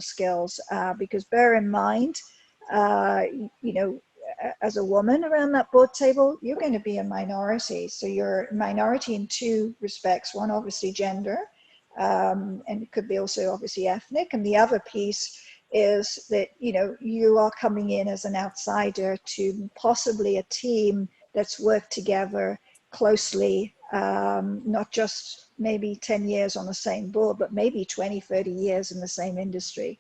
skills, because bear in mind, you know, as a woman around that board table, you're going to be a minority. So you're a minority in 2 respects. One, obviously gender, and it could be also obviously ethnic. And the other piece is that, you know, you are coming in as an outsider to possibly a team that's worked together closely, not just maybe 10 years on the same board, but maybe 20, 30 years in the same industry.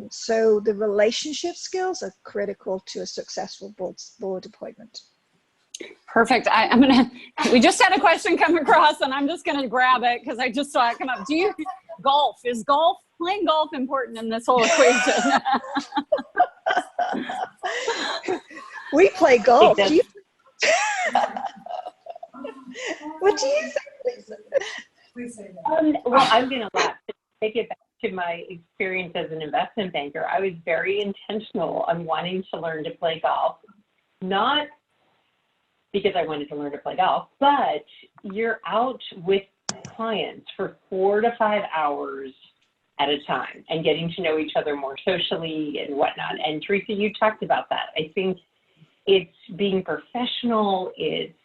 So the relationship skills are critical to a successful board appointment. Perfect. We just had a question come across and I'm just gonna grab it because I just saw it come up. Is playing golf important in this whole equation? We play golf. What do you think, Lisa? Well, I'm gonna laugh. Take it back to my experience as an investment banker. I was very intentional on wanting to learn to play golf, not because I wanted to learn to play golf, but you're out with clients for 4 to 5 hours at a time and getting to know each other more socially and whatnot. And Teresa, you talked about that. I think it's being professional, it's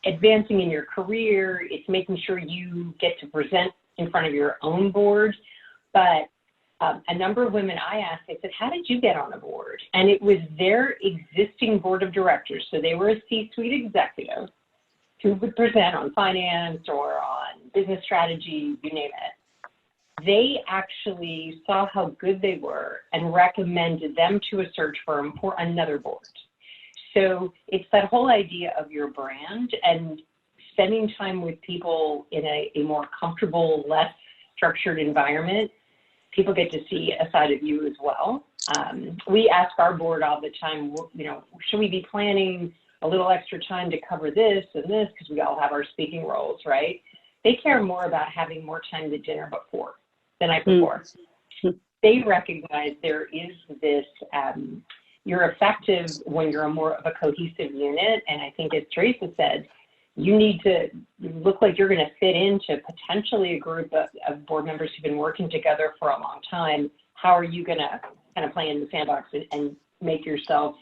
advancing in your career, it's making sure you get to present in front of your own board. But a number of women I asked, I said, how did you get on a board? And it was their existing board of directors. So they were a C-suite executive who would present on finance or on business strategy, you name it. They actually saw how good they were and recommended them to a search firm for another board. So it's that whole idea of your brand and spending time with people in a more comfortable, less structured environment. People get to see a side of you as well. We ask our board all the time, you know, should we be planning a little extra time to cover this and this, because we all have our speaking roles, right? They care more about having more time to dinner the night before. They recognize there is this, you're effective when you're more of a cohesive unit. And I think as Teresa said, you need to look like you're going to fit into potentially a group of board members who've been working together for a long time. How are you going to kind of play in the sandbox and make yourself,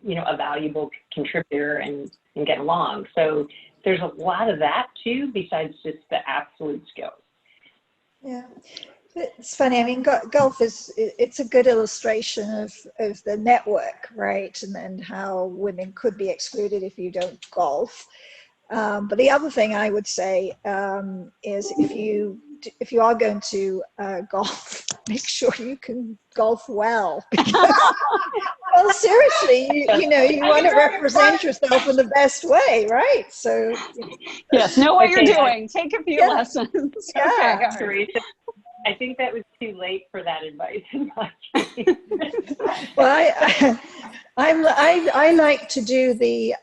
you know, a valuable contributor and get along? So there's a lot of that too, besides just the absolute skills. Yeah. It's funny. I mean, golf it's a good illustration of the network, right? And how women could be excluded if you don't golf. But the other thing I would say is if you are going to golf, make sure you can golf well. Because, well, seriously, you know, you want to represent yourself in the best way, right? So yes, know what Okay, you're doing. Take a few lessons. Yeah. Okay, all right. Teresa, I think that was too late for that advice in my case. Well, I like to do the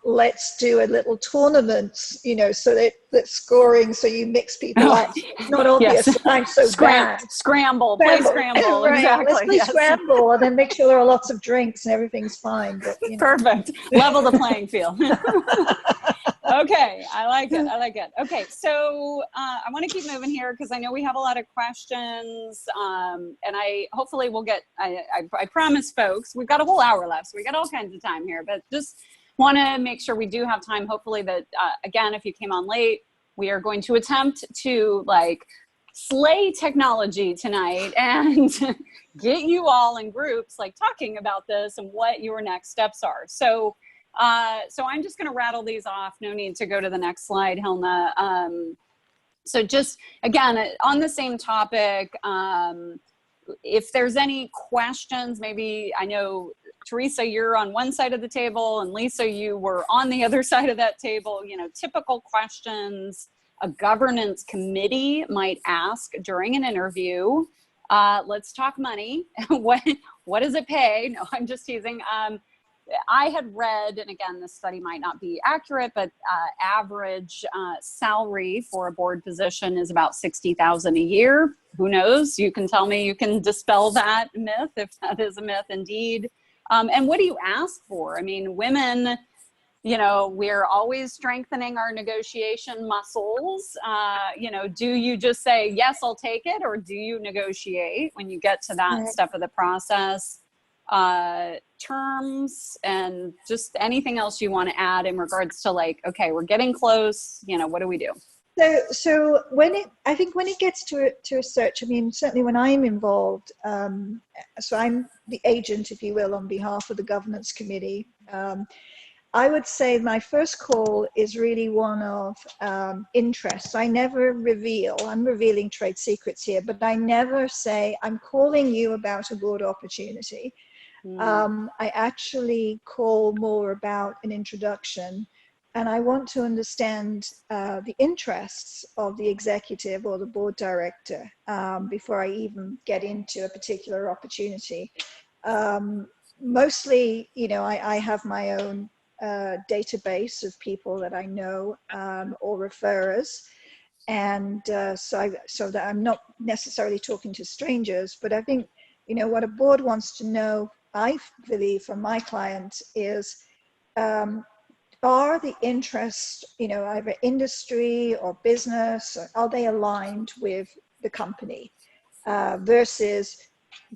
let's do a little tournament, you know, so that scoring, so you mix people up. It's not obvious Yes. that I'm so bad. Scramble, play scramble. Right. Exactly. Let's play scramble and then make sure there are lots of drinks and everything's fine. But, you know. Perfect. Level the playing field. Okay, I like it. I like it. Okay, so I want to keep moving here because I know we have a lot of questions, and I hopefully we'll get. I promise, folks, we've got a whole hour left, so we got all kinds of time here. But just want to make sure we do have time. Hopefully, that again, if you came on late, we are going to attempt to like slay technology tonight and get you all in groups like talking about this and what your next steps are. So I'm just going to rattle these off. No need to go to the next slide, Hilna. So just, again, on the same topic, if there's any questions, maybe I know, Teresa, you're on one side of the table, and Lisa, you were on the other side of that table, you know, typical questions a governance committee might ask during an interview. Let's talk money. What does it pay? No, I'm just teasing. I had read, and again, this study might not be accurate, but average salary for a board position is about $60,000 a year. Who knows? You can tell me, you can dispel that myth if that is a myth indeed. And what do you ask for? I mean, women, you know, we're always strengthening our negotiation muscles. You know, do you just say, yes, I'll take it, or do you negotiate when you get to that step of the process? Terms and just anything else you want to add in regards to like, okay, we're getting close, you know, what do we do? So I think when it gets to a search, I mean, certainly when I'm involved, so I'm the agent, if you will, on behalf of the governance committee. I would say my first call is really one of interest. I never reveal, I'm revealing trade secrets here, but I never say, I'm calling you about a board opportunity. I actually call more about an introduction, and I want to understand the interests of the executive or the board director before I even get into a particular opportunity. Mostly, you know, I have my own database of people that I know or referrers, and so that I'm not necessarily talking to strangers, but I think, you know, what a board wants to know, I believe, from my clients is, are the interests, you know, either industry or business, are they aligned with the company versus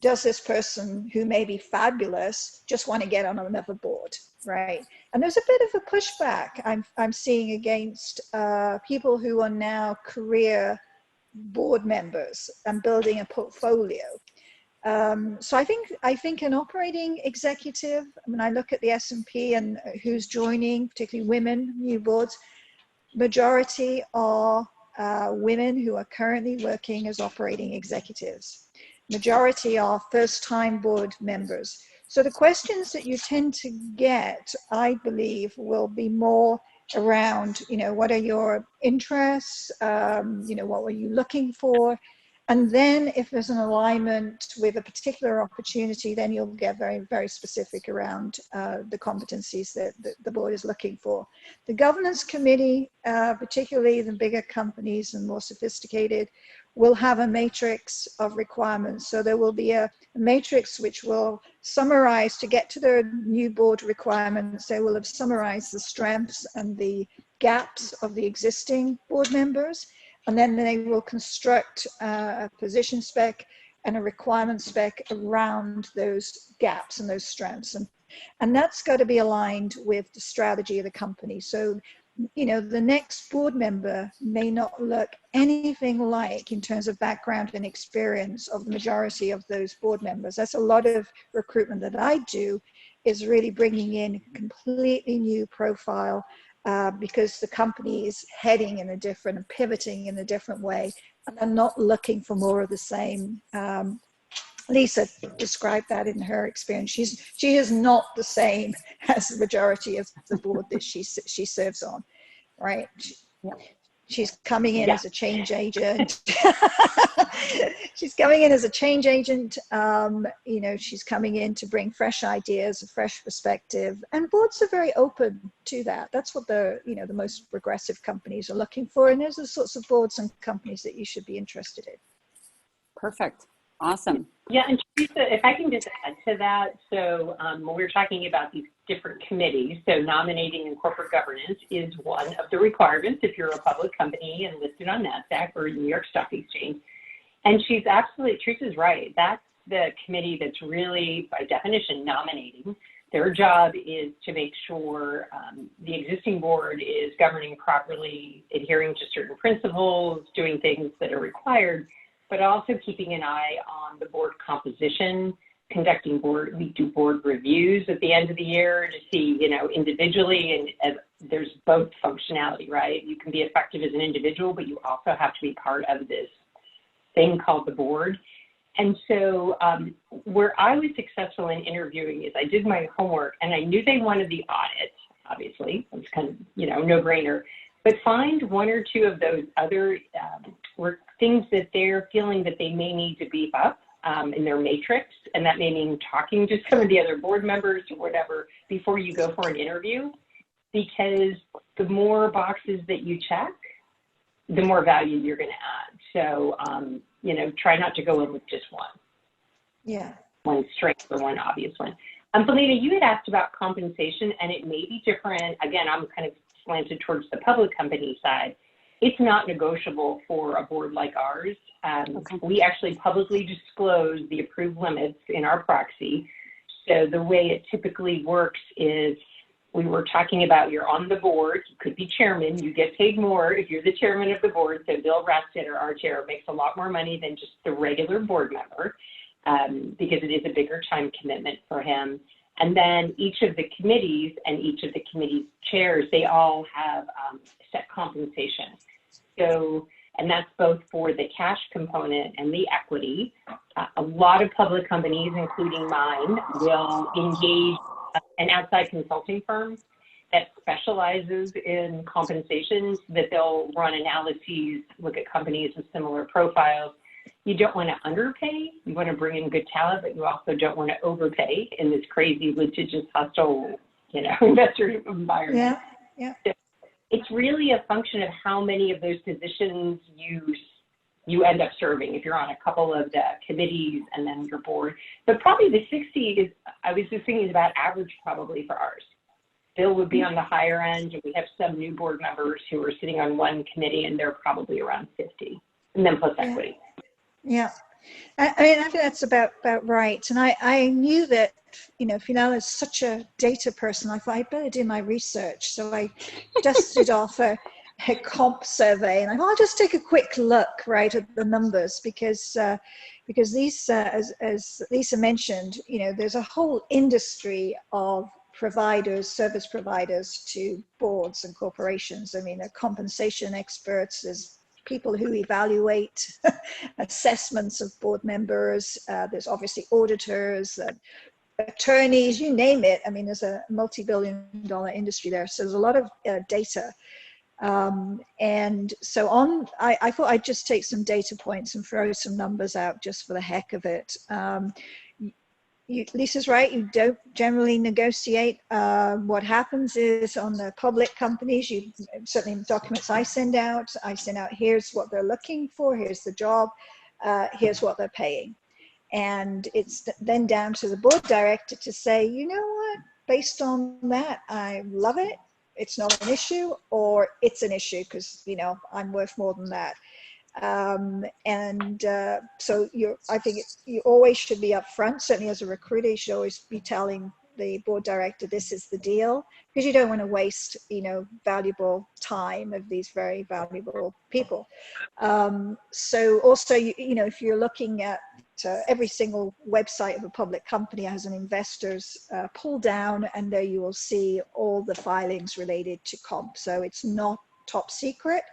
does this person who may be fabulous just want to get on another board, right? And there's a bit of a pushback I'm seeing against people who are now career board members and building a portfolio. So I think an operating executive, when I look at the S&P and who's joining, particularly women, new boards, majority are women who are currently working as operating executives. Majority are first-time board members. So the questions that you tend to get, I believe, will be more around, you know, what are your interests? You know, what were you looking for? And then if there's an alignment with a particular opportunity, then you'll get very, very specific around the competencies that the board is looking for. The governance committee, particularly the bigger companies and more sophisticated, will have a matrix of requirements. So there will be a matrix which will summarize, to get to their new board requirements, they will have summarized the strengths and the gaps of the existing board members. And then they will construct a position spec and a requirement spec around those gaps and those strengths. And that's got to be aligned with the strategy of the company. So, you know, the next board member may not look anything like, in terms of background and experience, of the majority of those board members. That's a lot of recruitment that I do, is really bringing in a completely new profile because the company is heading in a different and pivoting in a different way, and they're not looking for more of the same. Lisa described that in her experience. She is not the same as the majority of the board that she serves on, right? She's coming in as a change agent. She's coming in as a change agent. You know, she's coming in to bring fresh ideas, a fresh perspective, and boards are very open to that. That's what the most progressive companies are looking for, and those are the sorts of boards and companies that you should be interested in. Perfect. Awesome. Yeah, and Teresa, if I can just add to that, so when we're talking about these different committees, so nominating and corporate governance is one of the requirements if you're a public company and listed on NASDAQ or New York Stock Exchange. And she's absolutely, Teresa's right. That's the committee that's really, by definition, nominating. Their job is to make sure the existing board is governing properly, adhering to certain principles, doing things that are required, but also keeping an eye on the board composition, we do board reviews at the end of the year to see, you know, individually, and there's both functionality, right? You can be effective as an individual, but you also have to be part of this thing called the board. And so where I was successful in interviewing is I did my homework, and I knew they wanted the audit, obviously. It was kind of, you know, no-brainer. But find one or two of those other things that they're feeling that they may need to beef up in their matrix, and that may mean talking to some of the other board members or whatever before you go for an interview, because the more boxes that you check, the more value you're going to add. So, you know, try not to go in with just one. Yeah. One straight or one obvious one. Felina, you had asked about compensation, and it may be different. Again, I'm kind of slanted towards the public company side. It's not negotiable for a board like ours. We actually publicly disclose the approved limits in our proxy. So the way it typically works is, we were talking about, you're on the board, you could be chairman, you get paid more if you're the chairman of the board. So Bill Rasted, our chair, makes a lot more money than just the regular board member because it is a bigger time commitment for him. And then each of the committees and each of the committee chairs, they all have set compensation. So, and that's both for the cash component and the equity. A lot of public companies, including mine, will engage an outside consulting firm that specializes in compensation, that they'll run analyses, look at companies with similar profiles. You don't want to underpay. You want to bring in good talent, but you also don't want to overpay in this crazy, litigious, hostile, you know, investor environment. Yeah. So it's really a function of how many of those positions you end up serving if you're on a couple of the committees and then your board. But probably the 60 is, I was just thinking, is about average probably for ours. Bill would be on the higher end, and we have some new board members who are sitting on one committee, and they're probably around 50, and then plus equity. Yeah. I mean, I think that's about right. And I knew that, you know, Finale is such a data person. I thought I'd better do my research. So I dusted off a comp survey, and I thought I'll just take a quick look, right, at the numbers, because these, as Lisa mentioned, you know, there's a whole industry of providers, service providers to boards and corporations. I mean, they're compensation experts, there's people who evaluate assessments of board members, there's obviously auditors, attorneys, you name it. I mean, there's a multi-billion-dollar industry there, so there's a lot of data. And so I thought I'd just take some data points and throw some numbers out just for the heck of it. Lisa's right, you don't generally negotiate. What happens is, on the public companies, certainly in documents I send out, here's what they're looking for, here's the job, here's what they're paying. And it's then down to the board director to say, you know what, based on that, I love it, it's not an issue, or it's an issue because, you know, I'm worth more than that. So I think you always should be upfront. Certainly as a recruiter, you should always be telling the board director, this is the deal, because you don't want to waste, you know, valuable time of these very valuable people. So also, you know, if you're looking at every single website of a public company has an investors pull down, and there you will see all the filings related to comp. So it's not top secret.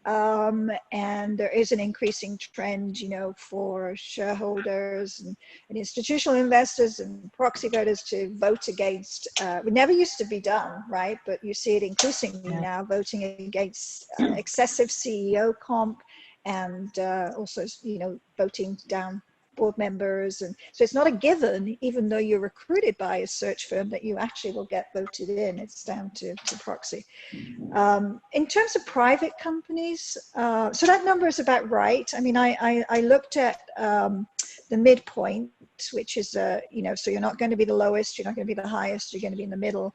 And there is an increasing trend, you know, for shareholders and institutional investors and proxy voters to vote against, it never used to be done, right? But you see it increasingly now, voting against excessive CEO comp, and also, you know, voting down board members. And so it's not a given, even though you're recruited by a search firm, that you actually will get voted in. It's down to proxy. In terms of private companies, so that number is about right. I mean, I looked at the midpoint, which is, you know, so you're not going to be the lowest, you're not going to be the highest, you're going to be in the middle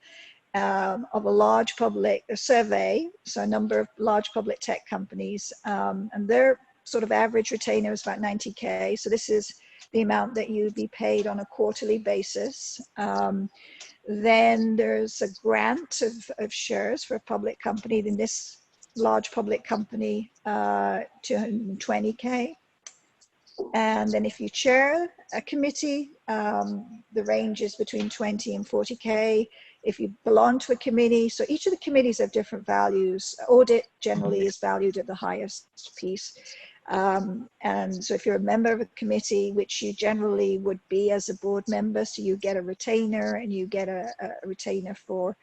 of a large public survey, so a number of large public tech companies, and their sort of average retainer is about 90K. So this is the amount that you'd be paid on a quarterly basis. Then there's a grant of shares for a public company. In this large public company, 220K. And then if you chair a committee, the range is between 20 and 40K. If you belong to a committee, so each of the committees have different values. Audit generally is valued at the highest piece. And so if you're a member of a committee, which you generally would be as a board member, so you get a retainer, and you get a retainer for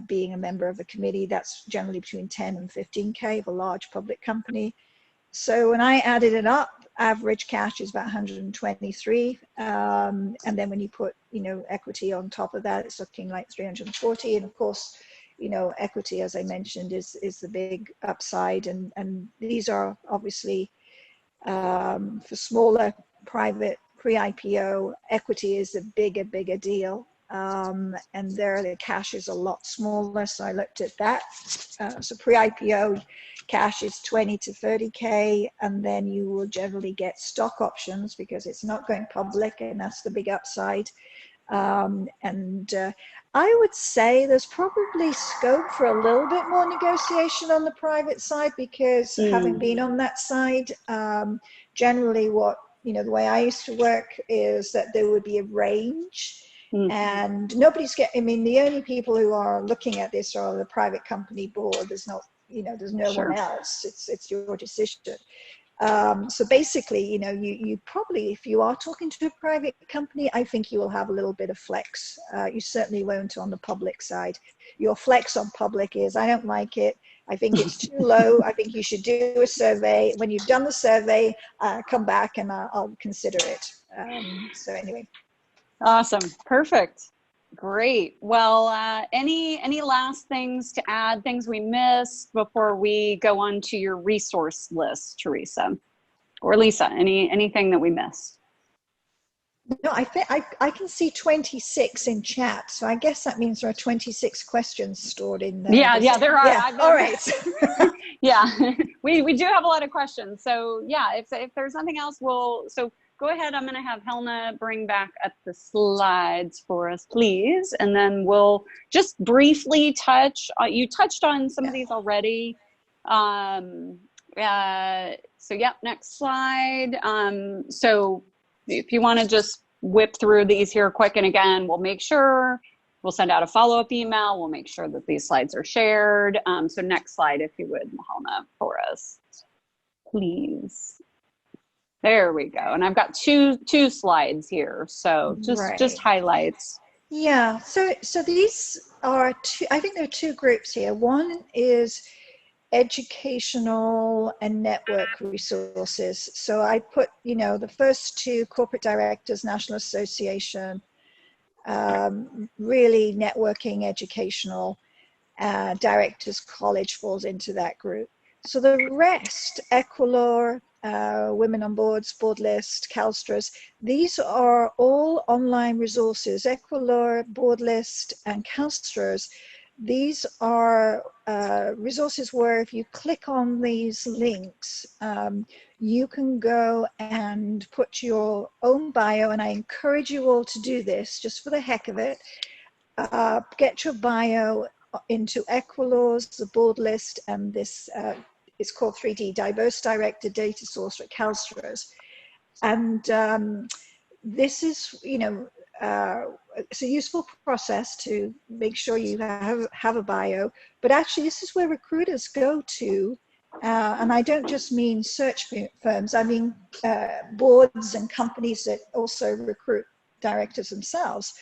being a member of a committee, that's generally between 10 and 15K of a large public company. So when I added it up, average cash is about 123. And then when you put, you know, equity on top of that, it's looking like 340. And of course, you know, equity, as I mentioned, is the big upside. And these are obviously for smaller private pre-IPO, equity is a bigger deal. And there the cash is a lot smaller. So I looked at that. So pre-IPO cash is 20 to 30K, and then you will generally get stock options because it's not going public, and that's the big upside. I would say there's probably scope for a little bit more negotiation on the private side, because having been on that side, generally what, you know, the way I used to work is that there would be a range. And nobody's I mean, the only people who are looking at this are the private company board. There's not, you know, there's no one else. It's your decision. So basically, you know, you probably, if you are talking to a private company, I think you will have a little bit of flex. You certainly won't on the public side. Your flex on public is, I don't like it. I think it's too low. I think you should do a survey. When you've done the survey, come back and I'll consider it. So anyway. Awesome. Perfect. Great. Well, any last things to add, things we missed before we go on to your resource list, Teresa or Lisa? Anything that we missed? No, I think I can see 26 in chat, so I guess that means there are 26 questions stored in there. Yeah, there are. Yeah, all right. Yeah, we do have a lot of questions. So yeah, if there's nothing else, so go ahead. I'm going to have Helena bring back up the slides for us, please. And then we'll just briefly touch, you touched on some of these already. So yeah, next slide. So if you want to just whip through these here quick, and again, we'll send out a follow-up email. We'll make sure that these slides are shared. So next slide, if you would, Helena, for us, please. There we go. And I've got two slides here. So just highlights. Yeah. So these are I think there are two groups here. One is educational and network resources. So I put, you know, the first two, Corporate Directors National Association, really networking, educational. Directors College falls into that group. So the rest, Equilor, Women on Boards, Board List, CalSTRS, these are all online resources. Equilor, Board List, and CalSTRS, these are resources where if you click on these links, you can go and put your own bio, and I encourage you all to do this just for the heck of it. Get your bio into Equilor's, the Board List, and this it's called 3D, Diverse Directed Data Source at CalSTRS. And this is, it's a useful process to make sure you have a bio, but actually this is where recruiters go to, and I don't just mean search firms, I mean boards and companies that also recruit directors themselves,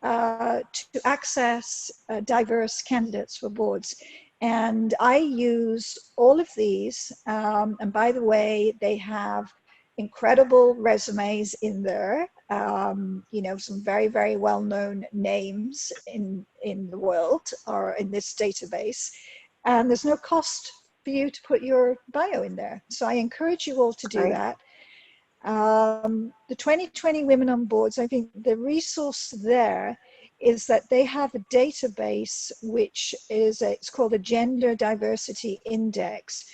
to access diverse candidates for boards. And I use all of these, and by the way, they have incredible resumes in there, some very, very well-known names in the world are in this database, and there's no cost for you to put your bio in there. So I encourage you all to do that. The 2020 Women on Boards, I think the resource there is that they have a database which is, it's called a Gender Diversity Index,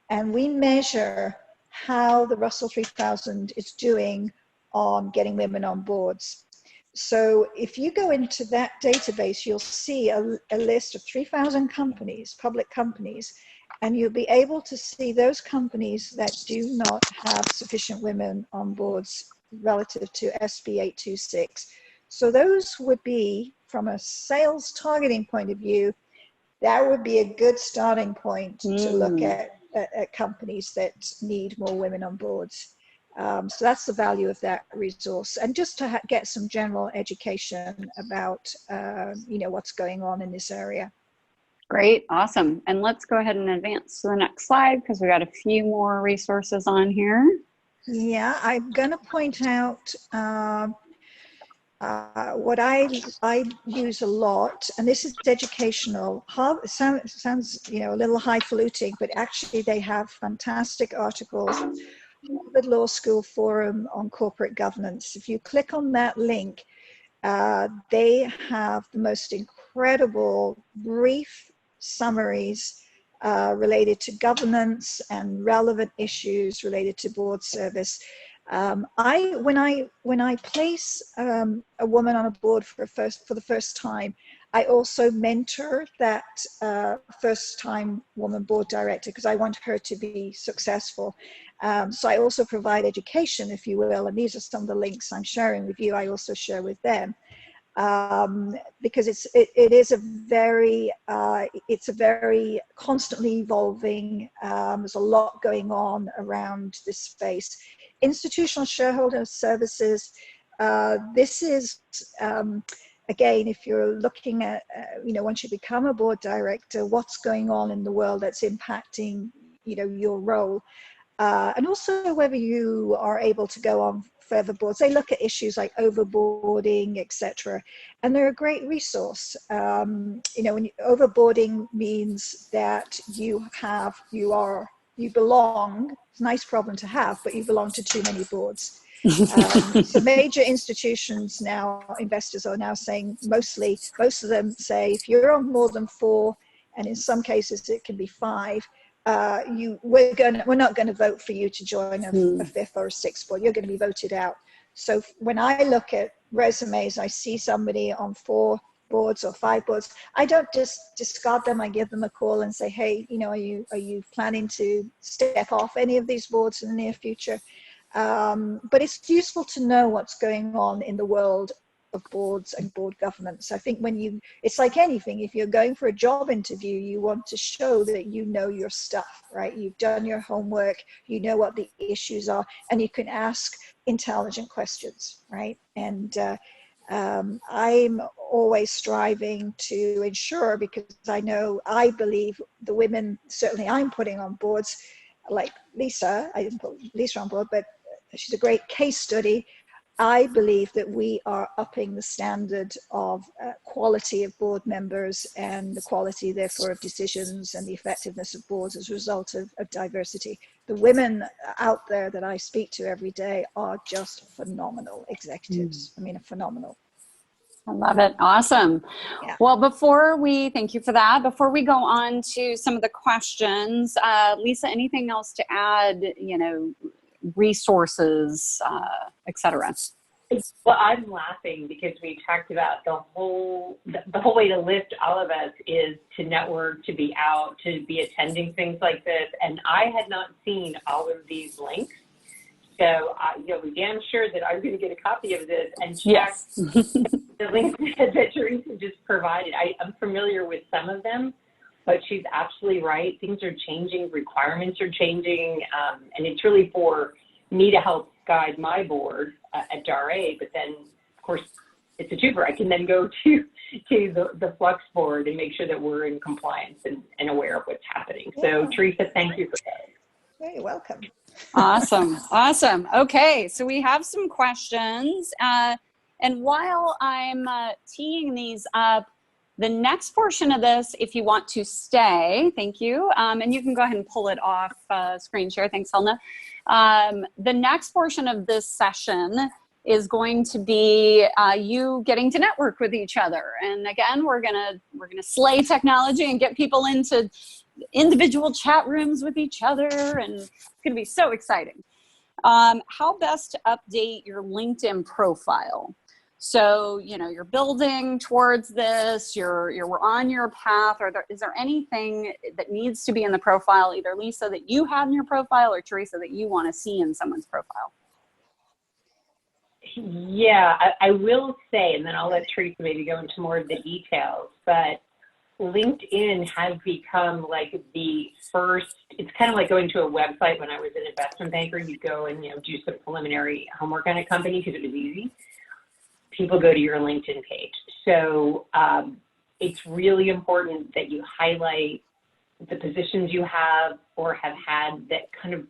and we measure how the Russell 3000 is doing on getting women on boards. So if you go into that database, you'll see a list of 3,000 companies, public companies, and you'll be able to see those companies that do not have sufficient women on boards relative to SB 826. So those would be, from a sales targeting point of view, that would be a good starting point to look at companies that need more women on boards. So that's the value of that resource. And just to get some general education about, what's going on in this area. Great, awesome. And let's go ahead and advance to the next slide because we got a few more resources on here. Yeah, I'm going to point out what I use a lot, and this is educational. It sounds a little highfalutin, but actually they have fantastic articles. Harvard Law School Forum on Corporate Governance. If you click on that link, they have the most incredible brief summaries related to governance and relevant issues related to board service. When I place a woman on a board for the first time, I also mentor that first-time woman board director because I want her to be successful. So I also provide education, if you will, and these are some of the links I'm sharing with you. I also share with them. Because it is a very constantly evolving. There's a lot going on around this space. Institutional shareholder services. This is again, if you're looking at once you become a board director, what's going on in the world that's impacting your role, and also whether you are able to go on further boards. They look at issues like overboarding, etc., and they're a great resource. When overboarding means that you belong. It's a nice problem to have, but you belong to too many boards. So major institutions now, investors are now saying, most of them say, if you're on more than 4, and in some cases it can be 5, we're not going to vote for you to join a 5th or a 6th board. You're going to be voted out. So when I look at resumes, I see somebody on 4 boards or 5 boards. I don't just discard them. I give them a call and say, hey, are you planning to step off any of these boards in the near future? But it's useful to know what's going on in the world of boards and board governance. I think it's like anything, if you're going for a job interview, you want to show that you know your stuff, right? You've done your homework, you know what the issues are, and you can ask intelligent questions, right? And I'm always striving to ensure, because I believe the women, certainly I'm putting on boards, like Lisa, I didn't put Lisa on board, but she's a great case study. I believe that we are upping the standard of quality of board members and the quality, therefore, of decisions and the effectiveness of boards as a result of diversity. The women out there that I speak to every day are just phenomenal executives. I mean, phenomenal. I love it. Awesome. Yeah. Well, thank you for that. Before we go on to some of the questions, Lisa, anything else to add, resources, etc.? Well, I'm laughing because we talked about the whole way to lift all of us is to network, to be out, to be attending things like this. And I had not seen all of these links. So, be damn sure that I'm going to get a copy of this and check Yes. the links that Teresa just provided. I'm familiar with some of them, but she's absolutely right. Things are changing, requirements are changing, and it's really for me to help guide my board at Daré. But then, of course, it's a twofer. I can then go to the Flux board and make sure that we're in compliance and aware of what's happening. So, Teresa, thank you for that. You're welcome. Awesome. Awesome. Okay. So we have some questions. And while I'm teeing these up, the next portion of this, if you want to stay, thank you. And you can go ahead and pull it off screen share. Thanks, Helena. The next portion of this session is going to be you getting to network with each other. And again, we're gonna slay technology and get people into individual chat rooms with each other, and it's gonna be so exciting. How best to update your LinkedIn profile? So, you're building towards this, you're on your path, is there anything that needs to be in the profile, either Lisa that you have in your profile or Teresa that you want to see in someone's profile? Yeah, I will say, and then I'll let Teresa maybe go into more of the details, but LinkedIn has become like the first, it's kind of like going to a website. When I was an investment banker, you go and, do some preliminary homework on a company because it was easy. People go to your LinkedIn page. So it's really important that you highlight the positions you have or have had that kind of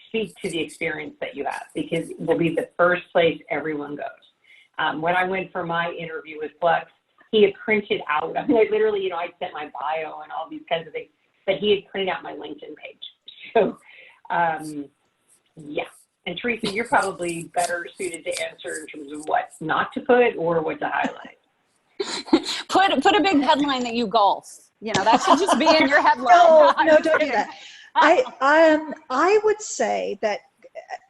speak to the experience that you have, because it will be the first place everyone goes. When I went for my interview with Flux, he had printed out, I literally, I sent my bio and all these kinds of things, but he had printed out my LinkedIn page. So, yeah. And Teresa, you're probably better suited to answer in terms of what not to put or what to highlight. Put a big headline that you golf. That should just be in your headline. No, don't do that. I would say that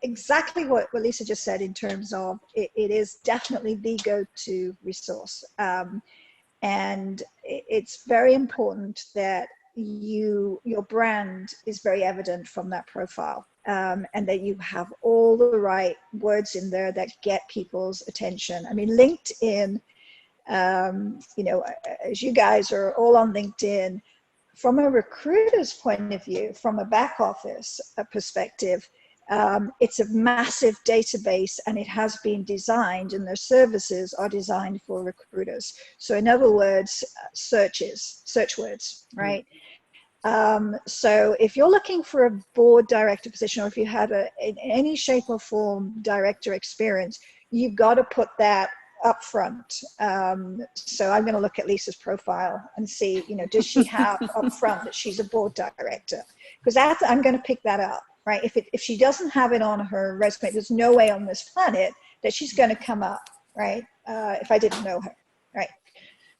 exactly what Lisa just said in terms of it is definitely the go-to resource. And it's very important that your brand is very evident from that profile, and that you have all the right words in there that get people's attention. LinkedIn, as you guys are all on LinkedIn, from a recruiter's point of view, from a back office perspective, it's a massive database, and it has been designed, and their services are designed for recruiters. So in other words, search words, right? So if you're looking for a board director position, or if you have in any shape or form director experience, you've got to put that up front. So I'm going to look at Lisa's profile and see, does she have up front that she's a board director? Because I'm going to pick that up, right? If she doesn't have it on her resume, there's no way on this planet that she's going to come up, right? If I didn't know her, right?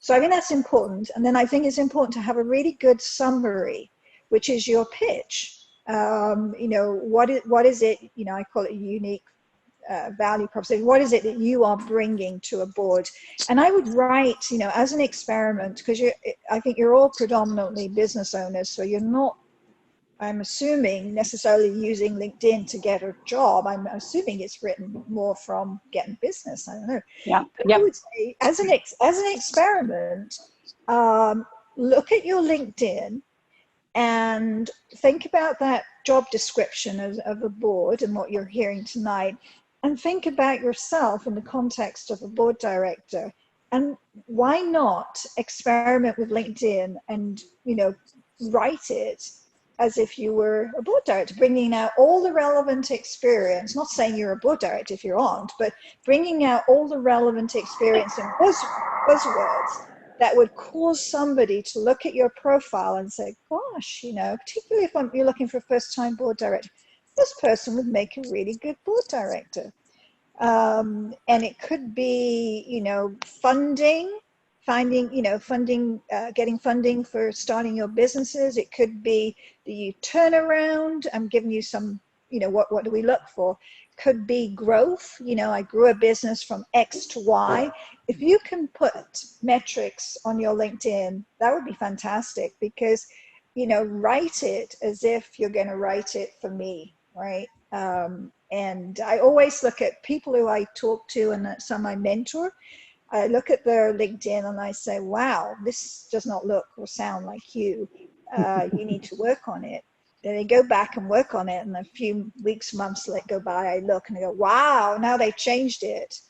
So I think that's important. And then I think it's important to have a really good summary, which is your pitch. What is it, I call it unique value proposition. What is it that you are bringing to a board? And I would write, as an experiment, because I think you're all predominantly business owners, so you're not, I'm assuming, necessarily using LinkedIn to get a job. I'm assuming it's written more from getting business. I don't know. Yeah. But I would say, as an experiment, look at your LinkedIn and think about that job description of a board and what you're hearing tonight, and think about yourself in the context of a board director. And why not experiment with LinkedIn and, write it as if you were a board director, bringing out all the relevant experience, not saying you're a board director if you aren't, but bringing out all the relevant experience and buzzwords that would cause somebody to look at your profile and say, gosh, particularly if you're looking for a first-time board director, this person would make a really good board director. And it could be, funding, getting funding for starting your businesses. It could be the turnaround. I'm giving you some, what do we look for? Could be growth. I grew a business from X to Y. If you can put metrics on your LinkedIn, that would be fantastic, because, write it as if you're going to write it for me, right? And I always look at people who I talk to and some I mentor. I look at their LinkedIn and I say, wow, this does not look or sound like you. You need to work on it. Then they go back and work on it, and a few weeks, months let go by, I look and I go, wow, now they've changed it.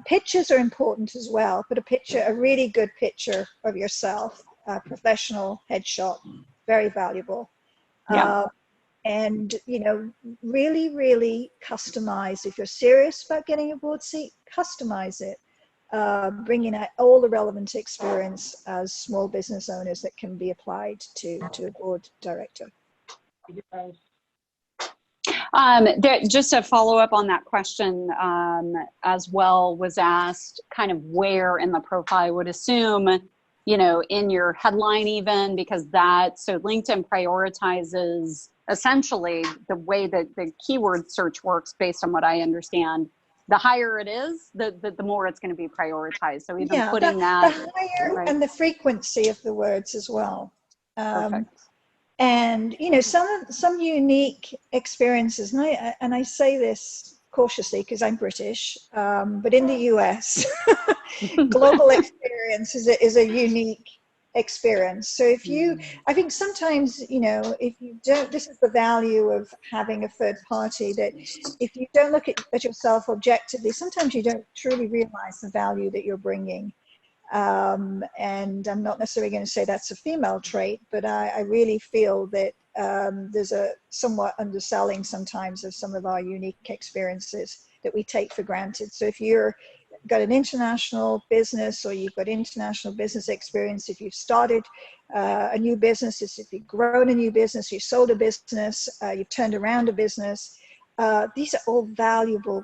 Pictures are important as well, but a really good picture of yourself, professional headshot, very valuable. Yeah. And, you know, really, really customize. If you're serious about getting a board seat, customize it. Bringing out all the relevant experience as small business owners that can be applied to a board director. Just a follow up on that question as well was asked kind of where in the profile. I would assume, you know, in your headline even, because so LinkedIn prioritizes essentially the way that the keyword search works based on what I understand. The higher it is, the more it's going to be prioritized. So even putting that the higher, right. And the frequency of the words as well. Perfect. And, you know, some unique experiences, and I say this cautiously because I'm British, but in the US, global experience is a unique experience. So I think sometimes, you know, if you don't, this is the value of having a third party, that if you don't look at yourself objectively, sometimes you don't truly realize the value that you're bringing. And I'm not necessarily going to say that's a female trait, but I really feel that there's a somewhat underselling sometimes of some of our unique experiences that we take for granted. So if you're got an international business, or you've got international business experience, if you've started a new business, if you've grown a new business, you sold a business, you've turned around a business, these are all valuable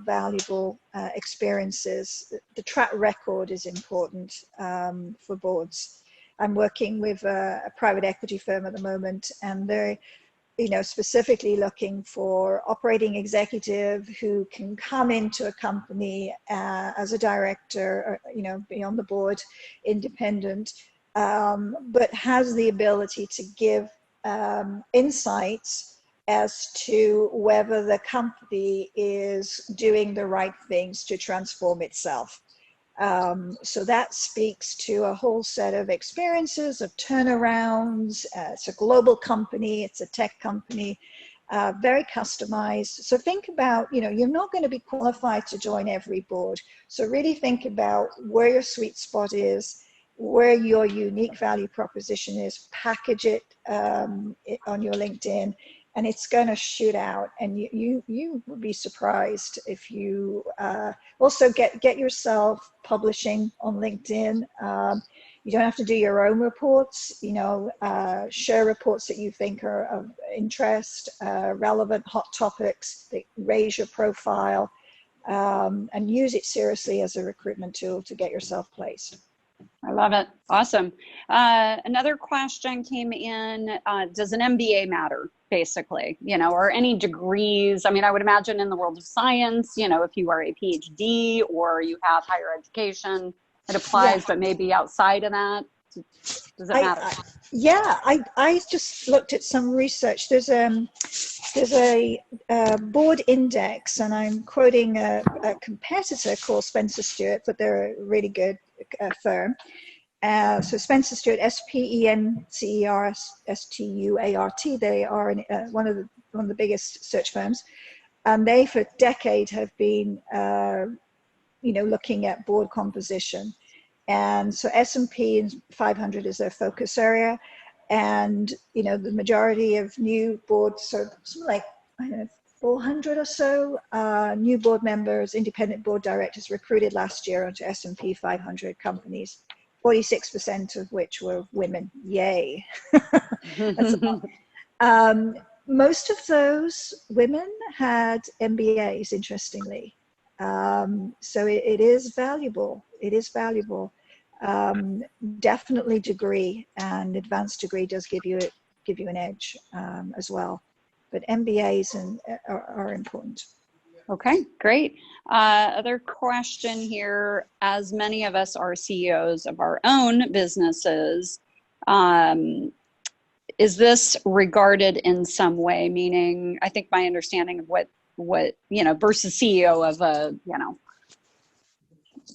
experiences. The track record is important for boards. I'm working with a private equity firm at the moment, and they're, you know, specifically looking for operating executive who can come into a company as a director, or, you know, be on the board, independent, but has the ability to give insights as to whether the company is doing the right things to transform itself. So that speaks to a whole set of experiences of turnarounds. It's a global company, it's a tech company, very customized. So think about, you know, you're not going to be qualified to join every board. So really think about where your sweet spot is, where your unique value proposition is, package it on your LinkedIn, and it's going to shoot out. And you would be surprised if you also get yourself publishing on LinkedIn. You don't have to do your own reports, you know, share reports that you think are of interest, relevant hot topics that raise your profile, and use it seriously as a recruitment tool to get yourself placed. I love it. Awesome. Another question came in, does an MBA matter, basically, you know, or any degrees? I mean, I would imagine in the world of science, you know, if you are a PhD or you have higher education, it applies, yeah. But maybe outside of that, does it matter? I just looked at some research. There's a board index, and I'm quoting a competitor called Spencer Stuart, but they're a really good firm. So Spencer Stuart, SPENCERSTUART, they are one of the biggest search firms, and they for decades have been looking at board composition. And so S&P 500 is their focus area, and you know, the majority of new boards, so something like, I don't know, 400 or so new board members, independent board directors recruited last year onto S&P 500 companies, 46% of which were women. Yay. That's a lot. Most of those women had MBAs, interestingly. So it is valuable. It is valuable. Definitely degree, and advanced degree does give you an edge as well. But MBAs are important. Okay, great. Other question here, as many of us are CEOs of our own businesses, is this regarded in some way? Meaning, I think my understanding of what versus CEO of a,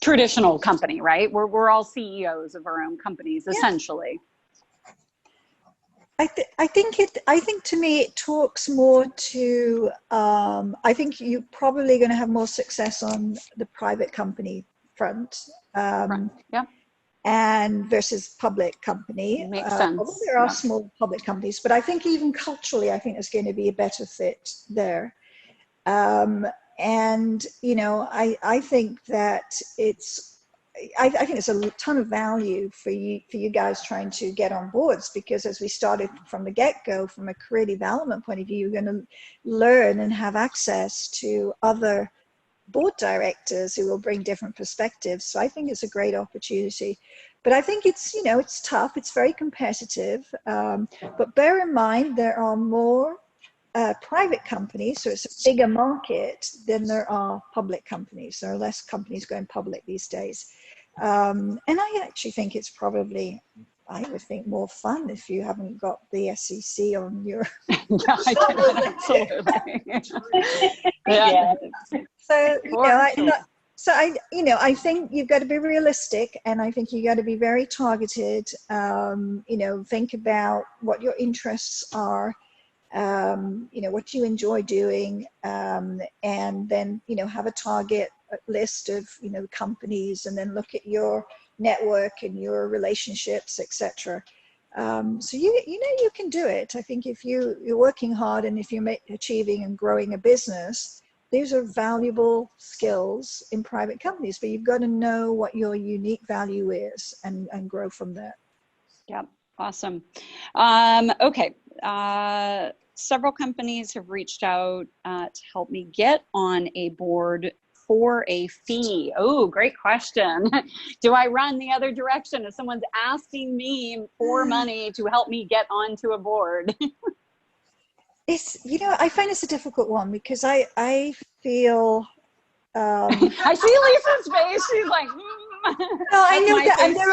traditional company, right? We're all CEOs of our own companies, essentially. I think to me it talks more to, I think you're probably going to have more success on the private company front. Right. Yeah. And versus public company. Makes sense. Although there are small public companies, but I think even culturally, I think there's going to be a better fit there. And, I think that I think it's a ton of value for you guys trying to get on boards, because as we started from the get-go, from a career development point of view, you're going to learn and have access to other board directors who will bring different perspectives. So I think it's a great opportunity. But I think it's, it's tough. It's very competitive. But bear in mind, there are more private companies, so it's a bigger market than there are public companies. There are less companies going public these days. And I actually think it's probably, I would think, more fun if you haven't got the SEC on your... Yeah, absolutely. Yeah. So, I think you've got to be realistic, and I think you got to be very targeted. Think about what your interests are, what you enjoy doing, and then, have a target list of, companies, and then look at your network and your relationships, etc. So you can do it. I think if you're working hard, and if you're achieving and growing a business, these are valuable skills in private companies, but you've got to know what your unique value is and grow from there. Yeah, awesome. Okay. Several companies have reached out to help me get on a board for a fee. Oh, great question. Do I run the other direction if someone's asking me for money to help me get onto a board? It's, I find it's a difficult one, because I feel... I see Lisa's face. She's like, No, I know that, and there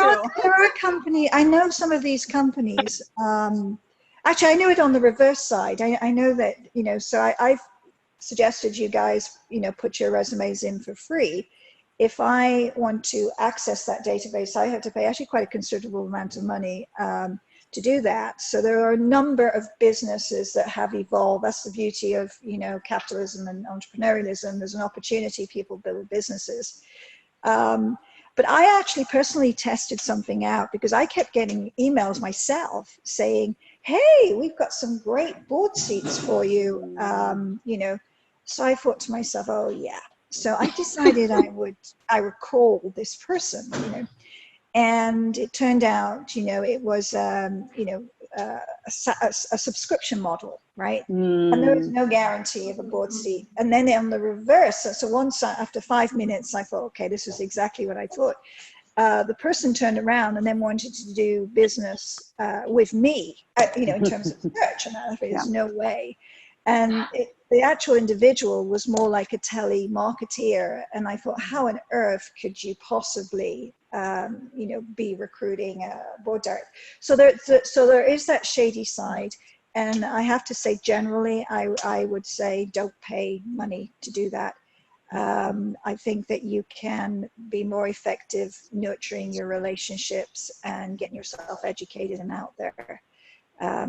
are companies, I know some of these companies, actually I know it on the reverse side. I know that, so I've suggested you guys, put your resumes in for free. If I want to access that database, I have to pay actually quite a considerable amount of money to do that. So there are a number of businesses that have evolved. That's the beauty of, capitalism and entrepreneurialism. There's an opportunity, people build businesses. But I actually personally tested something out, because I kept getting emails myself saying, hey, we've got some great board seats for you. So I thought to myself, oh yeah. So I decided I would call this person, and it turned out, it was, a subscription model, right? And there was no guarantee of a board seat. And then on the reverse, so once after 5 minutes, I thought, okay, this is exactly what I thought. The person turned around and then wanted to do business with me, in terms of search. And I thought, there's no way. And the actual individual was more like a telemarketer. And I thought, how on earth could you possibly, be recruiting a board director? So there is that shady side. And I have to say, generally, I would say don't pay money to do that. I think that you can be more effective nurturing your relationships and getting yourself educated and out there.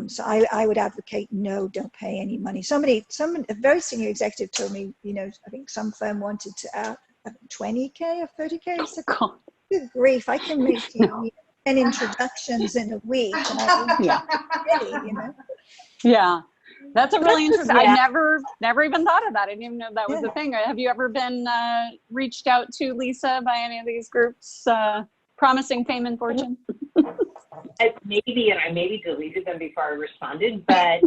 So I would advocate, no, don't pay any money. A very senior executive told me, I think some firm wanted to add 20K or 30K. I said, good grief, I can make you 10 introductions in a week. And Yeah, that's a really interesting. I never even thought of that. I didn't even know that was a thing. Have you ever been reached out to, Lisa, by any of these groups promising fame and fortune? Maybe, and I maybe deleted them before I responded, but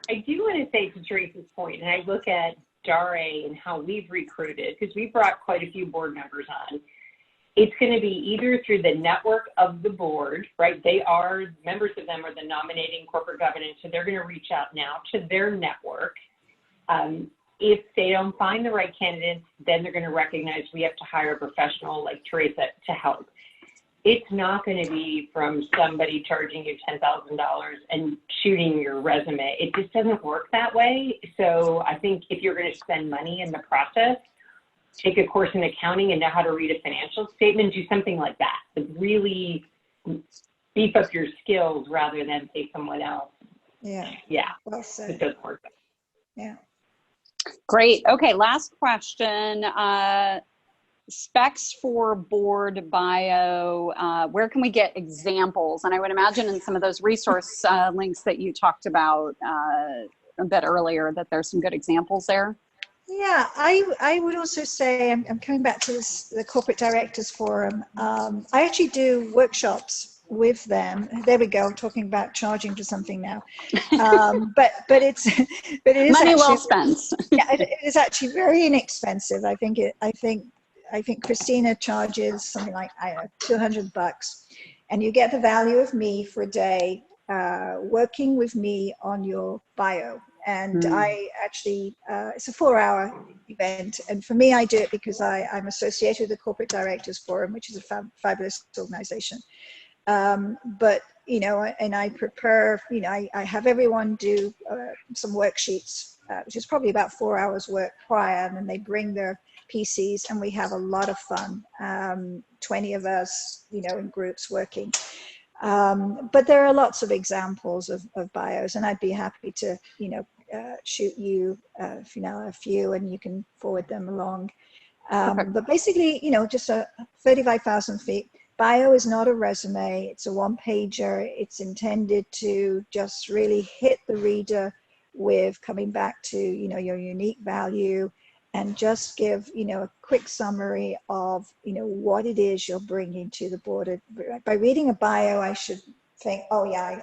I do want to say, to Teresa's point, and I look at Daré and how we've recruited, because we brought quite a few board members on. It's going to be either through the network of the board, right? Members of them are the nominating corporate governance, so they're going to reach out now to their network. If they don't find the right candidates, then they're going to recognize we have to hire a professional like Teresa to help. it's not going to be from somebody charging you $10,000 and shooting your resume. It just doesn't work that way. So I think if you're going to spend money in the process, take a course in accounting and know how to read a financial statement, do something like that. Like really beef up your skills rather than pay someone else. Yeah. Yeah. Well said. It doesn't work. Yeah. Great. Okay, last question. Specs for board bio, where can we get examples? And I would imagine in some of those resource links that you talked about a bit earlier that there's some good examples there. Yeah, I would also say, I'm coming back to the Corporate Directors Forum. I actually do workshops with them. There we go, talking about charging for something now. But it is money actually, well spent. Yeah, it is actually very inexpensive. I think Christina charges something like, I don't know, $200, and you get the value of me for a day working with me on your bio. And I actually, it's a 4-hour event. And for me, I do it because I'm associated with the Corporate Directors Forum, which is a fabulous organization. But, you know, and I prepare, you know, I have everyone do some worksheets, which is probably about 4 hours work prior, and then they bring their PCs and we have a lot of fun, 20 of us, you know, in groups working. But there are lots of examples of bios, and I'd be happy to, you know, shoot you if you know a few, and you can forward them along. But basically, you know, just a 35,000 feet. Bio is not a resume. It's a one-pager. It's intended to just really hit the reader with coming back to, you know, your unique value, and just give, you know, a quick summary of, you know, what it is you're bringing to the board. By reading a bio, I should think, oh yeah,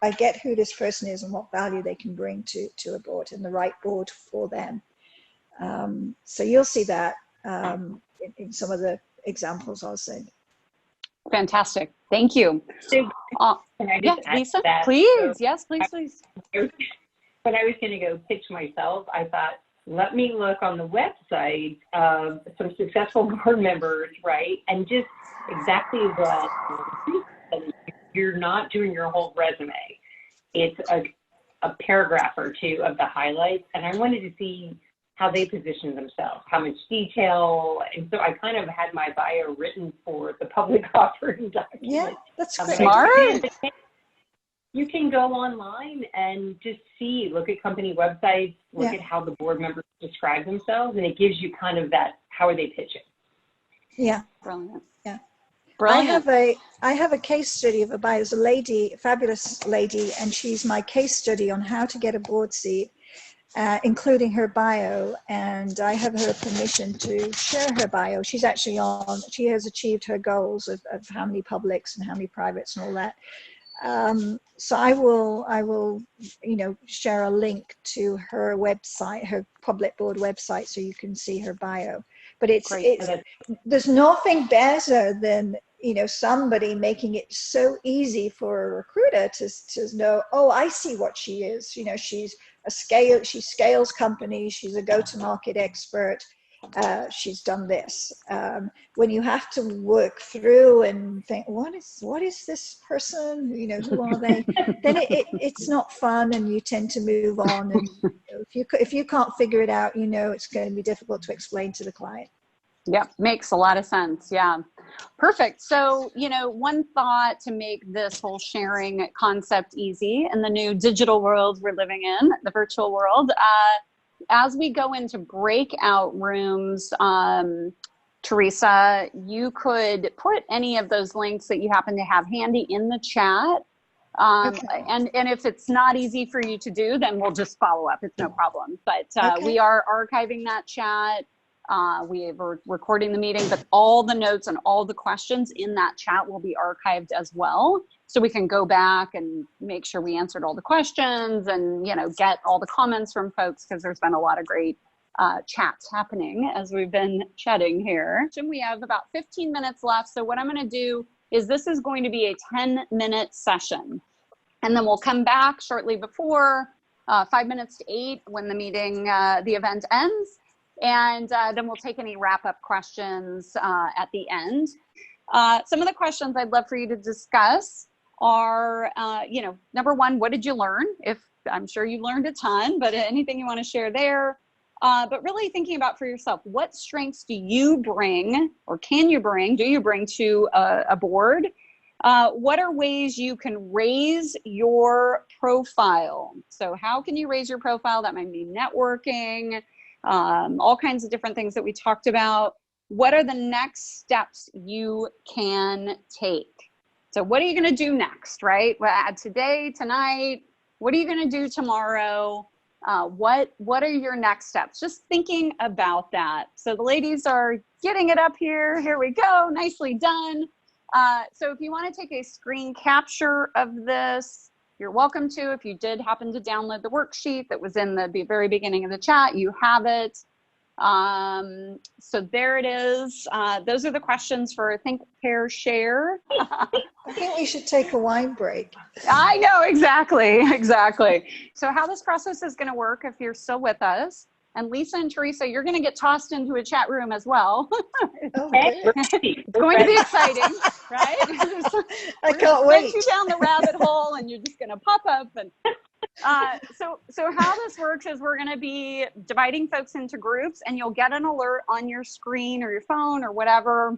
I get who this person is and what value they can bring to a board, and the right board for them. So you'll see that in some of the examples I'll send. Fantastic. Thank you. So, can I just add Lisa, that? please. So, Yes, please. when I was going to go pitch myself, I thought, let me look on the website of some successful board members, right? And just exactly what you're not doing your whole resume. It's a paragraph or two of the highlights. And I wanted to see how they position themselves, how much detail. And so I kind of had my bio written for the public offering document. Yeah, that's great. Smart. You can go online and just see, look at company websites, look at how the board members describe themselves, and it gives you kind of that, how are they pitching? Yeah. Brilliant. Yeah. Brilliant. I have a case study of a bio. There's a lady, a fabulous lady, and she's my case study on how to get a board seat, including her bio. And I have her permission to share her bio. She's actually she has achieved her goals of how many publics and how many privates and all that. So I will, you know, share a link to her website, her public board website, so you can see her bio. But there's nothing better than, you know, somebody making it so easy for a recruiter to know, oh, I see what she is. You know, she scales companies. She's a go-to-market expert. She's done this. When you have to work through and think, what is this person? You know, who are they? Then it's not fun, and you tend to move on. And if you can't figure it out, you know, it's going to be difficult to explain to the client. Yep, makes a lot of sense. Yeah, perfect. So, you know, one thought to make this whole sharing concept easy in the new digital world we're living in, the virtual world. As we go into breakout rooms, Teresa, you could put any of those links that you happen to have handy in the chat. Okay. And if it's not easy for you to do, then we'll just follow up. It's no problem. But okay. We are archiving that chat. We're recording the meeting, but all the notes and all the questions in that chat will be archived as well. So we can go back and make sure we answered all the questions and, you know, get all the comments from folks, because there's been a lot of great chats happening as we've been chatting here. And we have about 15 minutes left. So what I'm going to do is this is going to be a 10-minute session. And then we'll come back shortly before 5 minutes to 8 when the meeting, the event ends. And then we'll take any wrap-up questions at the end. Some of the questions I'd love for you to discuss are, number one, what did you learn? I'm sure you learned a ton, but anything you want to share there. But really thinking about for yourself, what strengths do you bring, or do you bring to a board? What are ways you can raise your profile? So how can you raise your profile? That might mean networking, all kinds of different things that we talked about. What are the next steps you can take? So what are you going to do next, right? Today, tonight, what are you going to do tomorrow? What are your next steps? Just thinking about that. So the ladies are getting it up here. Here we go. Nicely done. So if you want to take a screen capture of this, you're welcome to. If you did happen to download the worksheet that was in the very beginning of the chat, you have it. So there it is. Those are the questions for Think, Pair, Share. I think we should take a wine break. I know, exactly. So how this process is going to work, if you're still with us, and Lisa and Teresa, you're going to get tossed into a chat room as well. It's going to be exciting, right? I can't wait. You down the rabbit hole, and you're just going to pop up. And so how this works is we're going to be dividing folks into groups, and you'll get an alert on your screen or your phone or whatever.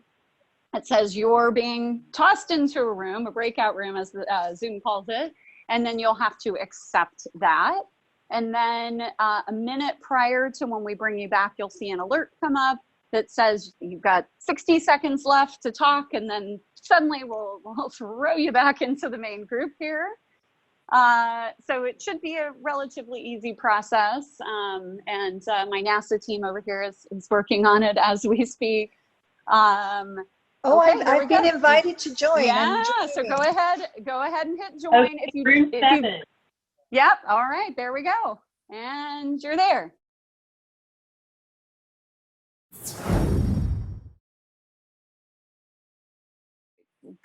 It says you're being tossed into a room, a breakout room, as Zoom calls it, and then you'll have to accept that. And then a minute prior to when we bring you back, you'll see an alert come up that says you've got 60 seconds left to talk, and then suddenly we'll throw you back into the main group here. So it should be a relatively easy process, and my NASA team over here is working on it as we speak. I've been invited to join. Yeah, so go ahead and hit join. Okay, Yep, all right, there we go. And you're there.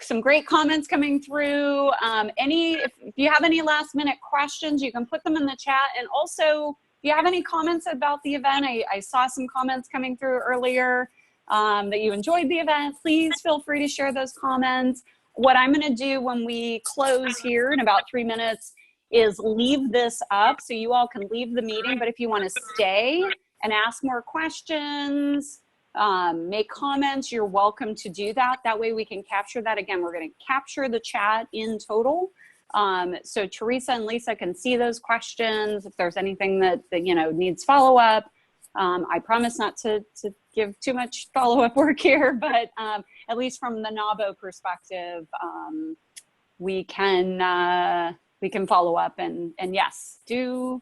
Some great comments coming through. If you have any last minute questions, you can put them in the chat. And also, if you have any comments about the event, I saw some comments coming through earlier that you enjoyed the event. Please feel free to share those comments. What I'm going to do when we close here in about 3 minutes is leave this up so you all can leave the meeting. But if you want to stay and ask more questions, make comments, you're welcome to do that. That way we can capture that. Again, we're going to capture the chat in total. So Teresa and Lisa can see those questions. If there's anything that needs follow-up, I promise not to give too much follow-up work here, but at least from the NAWBO perspective, we can follow up and yes, do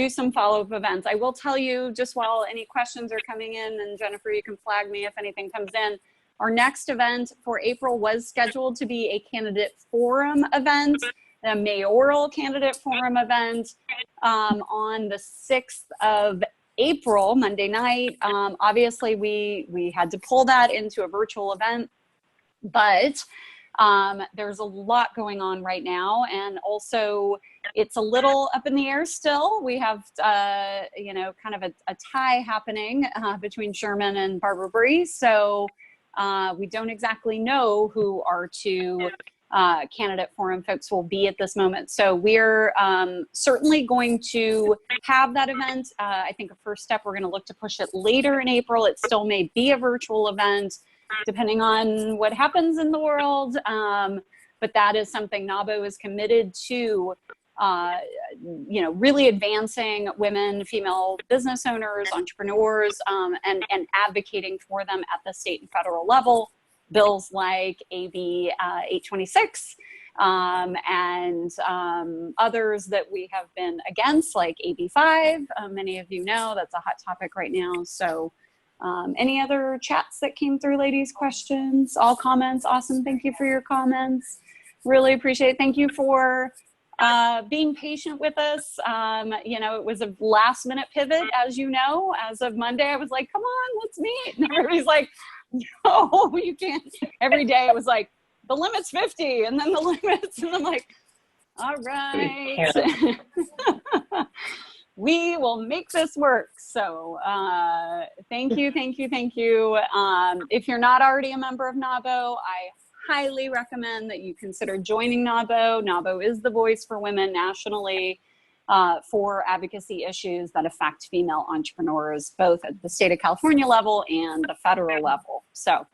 some follow-up events. I will tell you, just while any questions are coming in, and Jennifer, you can flag me if anything comes in, our next event for April was scheduled to be a candidate forum event, a mayoral candidate forum event on the 6th of April, Monday night. Obviously, we had to pull that into a virtual event, but there's a lot going on right now, and also it's a little up in the air still. We have, kind of a tie happening between Sherman and Barbara Bree, so we don't exactly know who our two candidate forum folks will be at this moment. So we're certainly going to have that event. I think a first step, we're going to look to push it later in April. It still may be a virtual event, depending on what happens in the world. But that is something NAWBO is committed to, really advancing women, female business owners, entrepreneurs, and advocating for them at the state and federal level. Bills like AB 826 and others that we have been against, like AB 5. Many of you know that's a hot topic right now. So any other chats that came through, ladies? Questions? All comments? Awesome. Thank you for your comments. Really appreciate it. Thank you for being patient with us. It was a last minute pivot, as you know. As of Monday, I was like, come on, let's meet. And everybody's like, no, you can't. Every day it was like, the limit's 50, and then the limits, and I'm like, all right. we will make this work. So thank you, thank you, thank you. If you're not already a member of NAWBO, I highly recommend that you consider joining NAWBO. NAWBO is the voice for women nationally for advocacy issues that affect female entrepreneurs, both at the state of California level and the federal level. So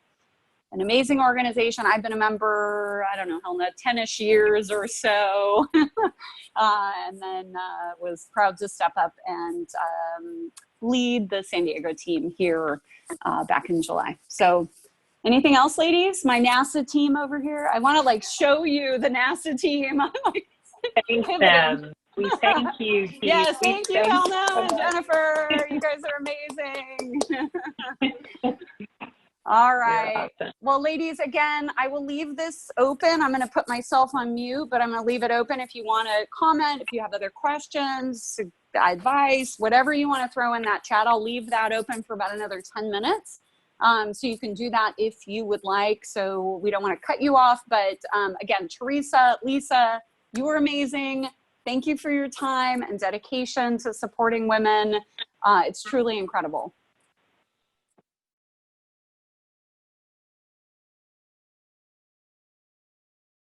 an amazing organization. I've been a member, I don't know, 10-ish years or so, and then was proud to step up and lead the San Diego team here back in July. So anything else, ladies? My NASA team over here. I want to like show you the NASA team. I'm like, thank them. We thank you. Keith. Yes, thank you, Helena and Jennifer. You guys are amazing. All right. Awesome. Well, ladies, again, I will leave this open. I'm going to put myself on mute, but I'm going to leave it open if you want to comment, if you have other questions, advice, whatever you want to throw in that chat. I'll leave that open for about another 10 minutes. So you can do that if you would like. So we don't want to cut you off. But again, Teresa, Lisa, you were amazing. Thank you for your time and dedication to supporting women. It's truly incredible.